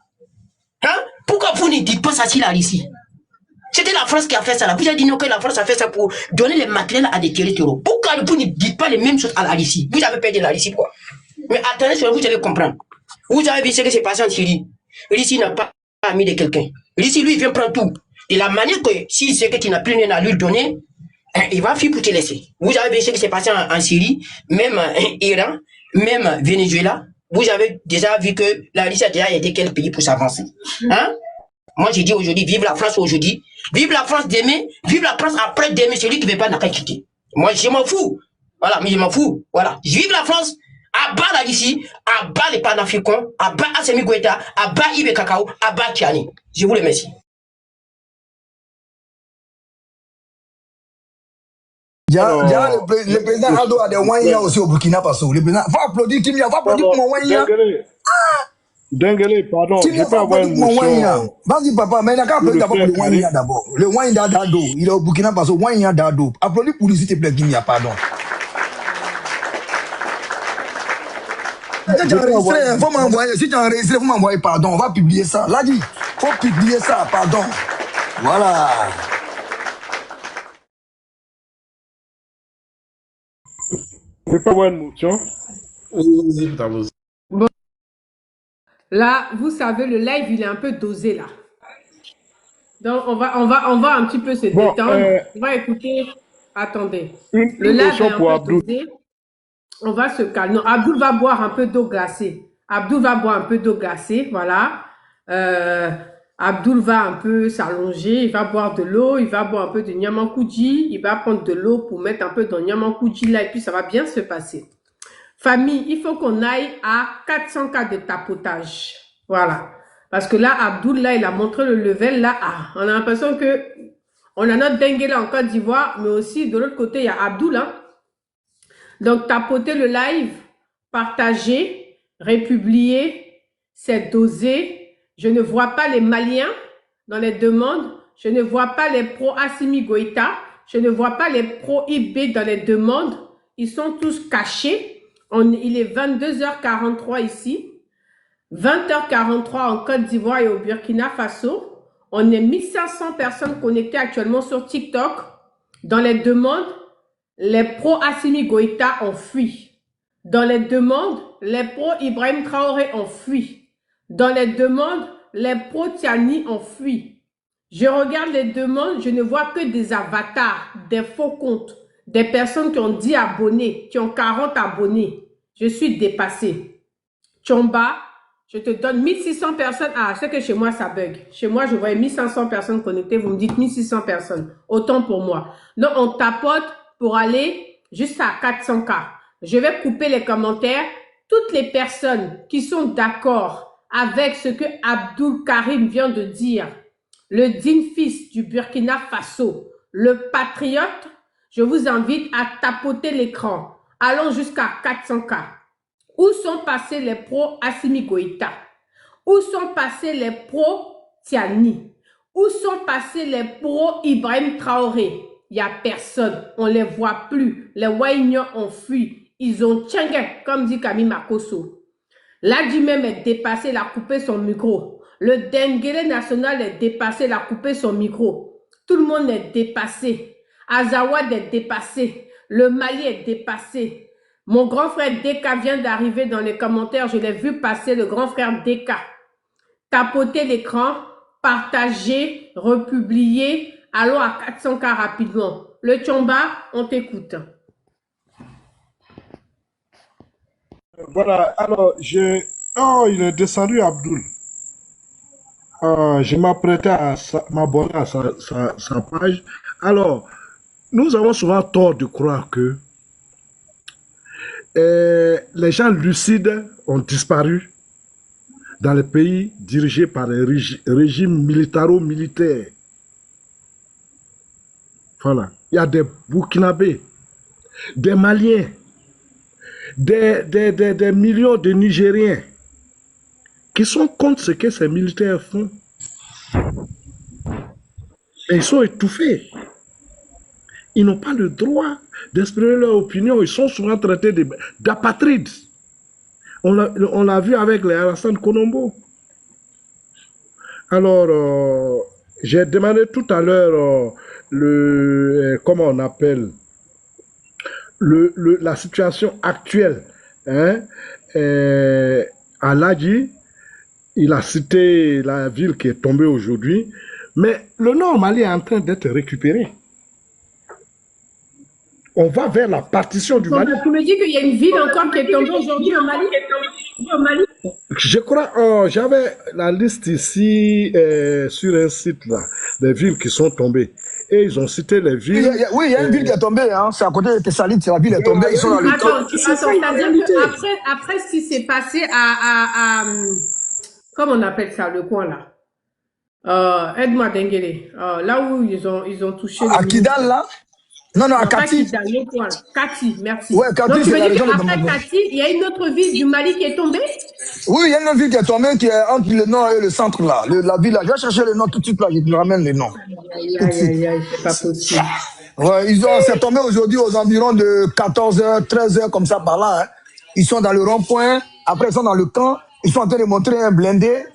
Hein? Pourquoi vous ne dites pas ça sur la Russie? C'était la France qui a fait ça là. Vous avez dit non que la France a fait ça pour donner les matériels à des territoires. Pourquoi vous ne dites pas les mêmes choses à la Russie? Vous avez perdu la Russie quoi. Mais attendez, vous allez comprendre. Vous avez vu ce qui s'est passé en Syrie. Russie n'a pas ami de quelqu'un. Russie, lui, il vient prendre tout. De la manière que si c'est que tu n'as plus rien à lui donner, il va fuir pour te laisser. Vous avez vu ce qui s'est passé en Syrie, même Iran, même Venezuela. Vous avez déjà vu que la Russie a déjà aidé quel pays pour s'avancer. Hein? Moi, j'ai dit aujourd'hui, vive la France aujourd'hui. Vive la France demain, vive la France après demain. Celui qui ne veut pas n'a qu'à quitter. Moi, je m'en fous. Voilà, mais je m'en fous. Voilà. Vive la France. À bas la Russie, à bas les panafricains, à bas Assimi Goïta, à bas Ibé Kakao, à bas Tiani. Je vous remercie. Le président Ado a des moyens aussi au Burkina Faso. Le président, va applaudir Timia, va applaudir pour mon moyen. Dengele, pardon, je peux avoir une motion. Vas-y papa, mais il n'a qu'à applaudir d'abord pour le moyen d'abord. Le moyen d'Ado, il est au Burkina Faso, moyen d'Ado. Applaudis pour lui s'il te plaît, Timia, pardon. Si tu as enregistré, il faut m'envoyer. Si tu as enregistré, il faut m'envoyer, pardon. On va publier ça. Là, dit. Faut publier ça, pardon. Voilà. C'est pas une motion. Bon. Là, vous savez, le live, il est un peu dosé, là. Donc, on va un petit peu se détendre. On va écouter. Attendez. Le live est un peu dosé. On va se calmer. Non, Abdoul va boire un peu d'eau glacée. Abdoul va boire un peu d'eau glacée, voilà. Abdoul va un peu s'allonger, il va boire de l'eau, il va boire un peu de Nyamankouji, il va prendre de l'eau pour mettre un peu dans Nyamankouji là et puis ça va bien se passer. Famille, il faut qu'on aille à 400 cas de tapotage. Voilà. Parce que là, Abdoul, là, il a montré le level là. Ah, on a l'impression que on a notre dengue là en Côte d'Ivoire, mais aussi de l'autre côté, il y a Abdoul. Hein. Donc, tapotez le live, partagez, républiez, c'est dosé. Je ne vois pas les Maliens dans les demandes. Je ne vois pas les pro-Assimi Goïta. Je ne vois pas les pro-IB dans les demandes. Ils sont tous cachés. Il est 22h43 ici. 20h43 en Côte d'Ivoire et au Burkina Faso. On est 1500 personnes connectées actuellement sur TikTok. Dans les demandes, les pro-Assimi Goïta ont fui. Dans les demandes, les pro-Ibrahim Traoré ont fui. Dans les demandes, les pro-Tiani ont fui. Je regarde les demandes, je ne vois que des avatars, des faux comptes, des personnes qui ont 10 abonnés, qui ont 40 abonnés. Je suis dépassée. Tchomba, je te donne 1600 personnes. Ah, c'est que chez moi, ça bug. Chez moi, je voyais 1500 personnes connectées. Vous me dites 1600 personnes. Autant pour moi. Donc, on tapote pour aller jusqu'à 400K. Je vais couper les commentaires. Toutes les personnes qui sont d'accord avec ce que Abdoul Karim vient de dire, le digne fils du Burkina Faso, le patriote, je vous invite à tapoter l'écran. Allons jusqu'à 400K. Où sont passés les pro-Assimi Goïta? Où sont passés les pro-Tiani? Où sont passés les pro-Ibrahim Traoré? Il n'y a personne. On ne les voit plus. Les Waïnions ont fui. Ils ont tchengué, comme dit Camille Makosso. L'Adji même est dépassé, il a coupé son micro. Le Denguele national est dépassé, il a coupé son micro. Tout le monde est dépassé. Azawad est dépassé. Le Mali est dépassé. Mon grand frère Deka vient d'arriver dans les commentaires. Je l'ai vu passer, le grand frère Deka. Tapotez l'écran, partagez, republiez. Allons à 400K rapidement. Le Tchomba, on t'écoute. Voilà, alors, oh, il est descendu, Abdoul. Je m'apprêtais à m'abonner à sa page. Alors, nous avons souvent tort de croire que les gens lucides ont disparu dans les pays dirigés par les régimes militaro-militaires. Voilà. Il y a des Burkinabés, des Maliens, des millions de Nigériens qui sont contre ce que ces militaires font. Et ils sont étouffés. Ils n'ont pas le droit d'exprimer leur opinion. Ils sont souvent traités d'apatrides. On l'a vu avec les Alassane Konombo. Alors, j'ai demandé tout à l'heure comment on appelle la situation actuelle, hein, à Ladji. Il a cité la ville qui est tombée aujourd'hui, mais le nord Mali est en train d'être récupéré. On va vers la partition du Mali. Tu me dis qu'il y a une ville encore qui est tombée aujourd'hui au Mali? Je crois, j'avais la liste ici sur un site là, des villes qui sont tombées. Et ils ont cité les villes. Oui, il y a une ville qui est tombée, hein. C'est à côté de Tessalit, la ville est tombée. Ils sont dans le Attends, c'est-à-dire qu'après ce qui s'est passé comment on appelle ça, le coin là? Aide-moi, Denguele. Là où ils ont touché. À Kidal, là? Non, à Kati. Kati, merci. Ouais, Kati, donc, tu veux dire qu'après Kati, il y a une autre ville du Mali qui est tombée? Oui, il y a une autre ville qui est tombée, qui est entre le nord et le centre, là. La ville, là. Je vais chercher le nom tout de suite, là. Je te ramène le nom. Aïe, c'est pas possible. Ouais, c'est tombé aujourd'hui aux environs de 14h, 13h, comme ça, par là. Hein. Ils sont dans le rond-point. Après, ils sont dans le camp. Ils sont en train de montrer un blindé.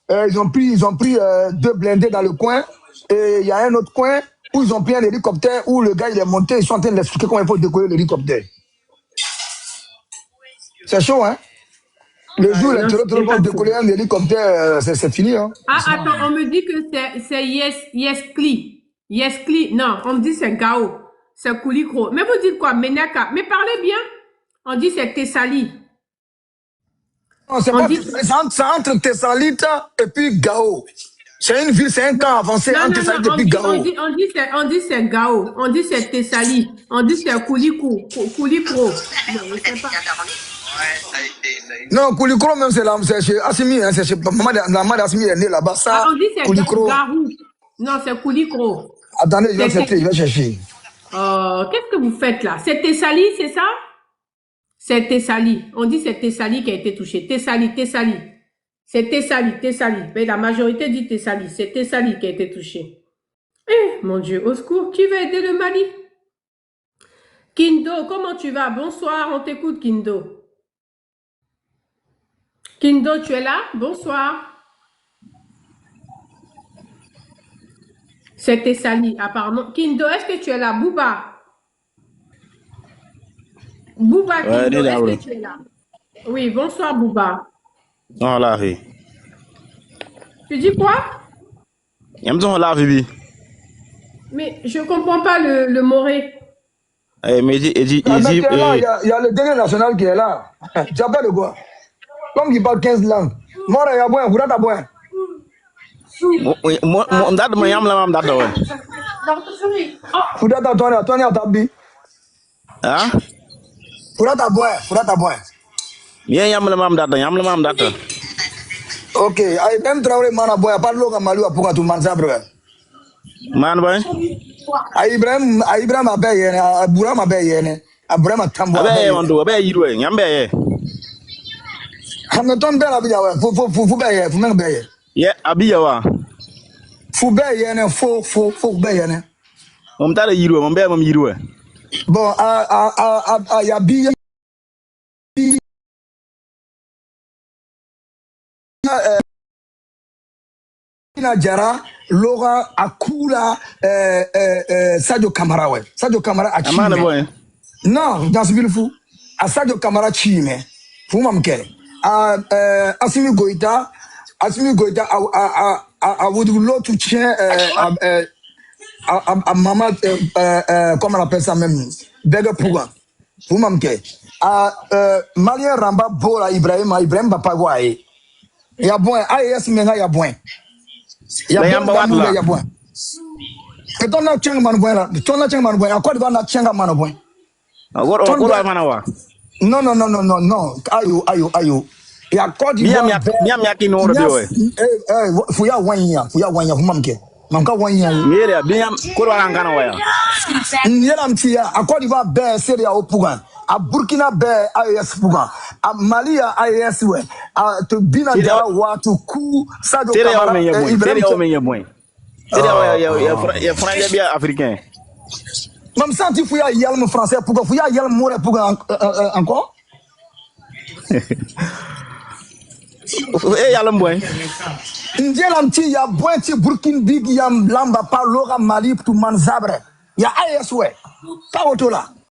ils ont pris 2 blindés dans le coin. Et il y a un autre coin où ils ont pris un hélicoptère où le gars il est monté. Ils sont en train de l'expliquer comment il faut décoller l'hélicoptère. C'est chaud, hein? Le jour où les terroristes vont décoller un hélicoptère, c'est fini. Hein? Ah, attends, on me dit que c'est Yeskli. Yeskli, non, on me dit c'est Gao. C'est Koulikro. Mais vous dites quoi? Menaka. Mais parlez bien. On dit c'est Tessali. Non, c'est entre Thessalite et puis Gao. C'est une ville, c'est un camp avancé entre Thessalite et puis Gao. On dit c'est Gao. On dit c'est Tessali. On dit c'est Koulikro. Non, Koulikro même c'est chez Assimi, hein, c'est chez maman d'Assimi est née là-bas. Ça, on dit c'est Garou. Non, c'est Koulikro. Attendez, je vais chercher. Qu'est-ce que vous faites là? C'est Tessali, c'est ça? C'est Tessali. On dit c'est Tessali qui a été touché. Tessali. C'est Tessali. Mais la majorité dit Tessali. C'est Tessali qui a été touché. Eh, mon Dieu, au secours. Qui va aider le Mali? Kindo, comment tu vas? Bonsoir, on t'écoute, Kindo. Kindo, tu es là? Bonsoir. C'est Tessali, apparemment. Kindo, est-ce que tu es là? Bouba, Ouais, Kindo, est-ce que tu es là? Oui, bonsoir, Bouba. Non, là, oui. Tu dis quoi? Mais je ne comprends pas le moré. Mais il y a le dernier national qui est là. Tu appelles de quoi? Comme il parle 15 langues. Moi, il y a bon, vous êtes à bon. Vous êtes à toi, à Tabi. Hein? Vous êtes à bon. Ok, même Traoré Manaboy, pas de l'eau à Malou pour tout le monde. Man, boy. Ibrahim Abaye, Abraham Abaye, Abraham Tambo. Abaye, on do, Abaye, you doing, Yambaye. Hamilton Bella, Fubaye, Fumabaye. Yeah, Abiyawa. Fubaye, Fou Bayane. On t'a dit, on bear him, you. Bon, Yabi. Jara, Laura, Akula, Sadio Camara, ouais. Sadio Camara a Chime. Non, dans ce ville fou. À Sadio Camara Chime. Fou mamke. Assimi Goïta, à Woudoulo, tout tient, à maman, comment on appelle ça même? Bega Pouga. Fou mamke. Malien Ramba Bola Ibrahim Bapagwae. Ya bon, AES Menga ya bon. Ya bon, ya bon. Et ton na changa man bon là, ton na changa man bon, à quoi devant na changa man bon. Non. Ayo. Et à quoi devant Miam ki no rebio. Fuya wanya, fumamke. Mamka wanya. Mire, bien ko wala ngana waya. Nyela mtia, à quoi devant be seria opugan. À Burkina Be AES Pougan, à Mali AES ouais, à Bina Jara Watu Kou, Sadio Camara, Ibrahim. C'est français bien africain. Même ça tu fouilles yalm français pourquoi fouille yalm more pour encore? Yalm boy. Ndielam ti ya boy ti Burkina Big yam lamba pa Lora Mali tout Manzabre. Ya AES ouais. Pas auto là.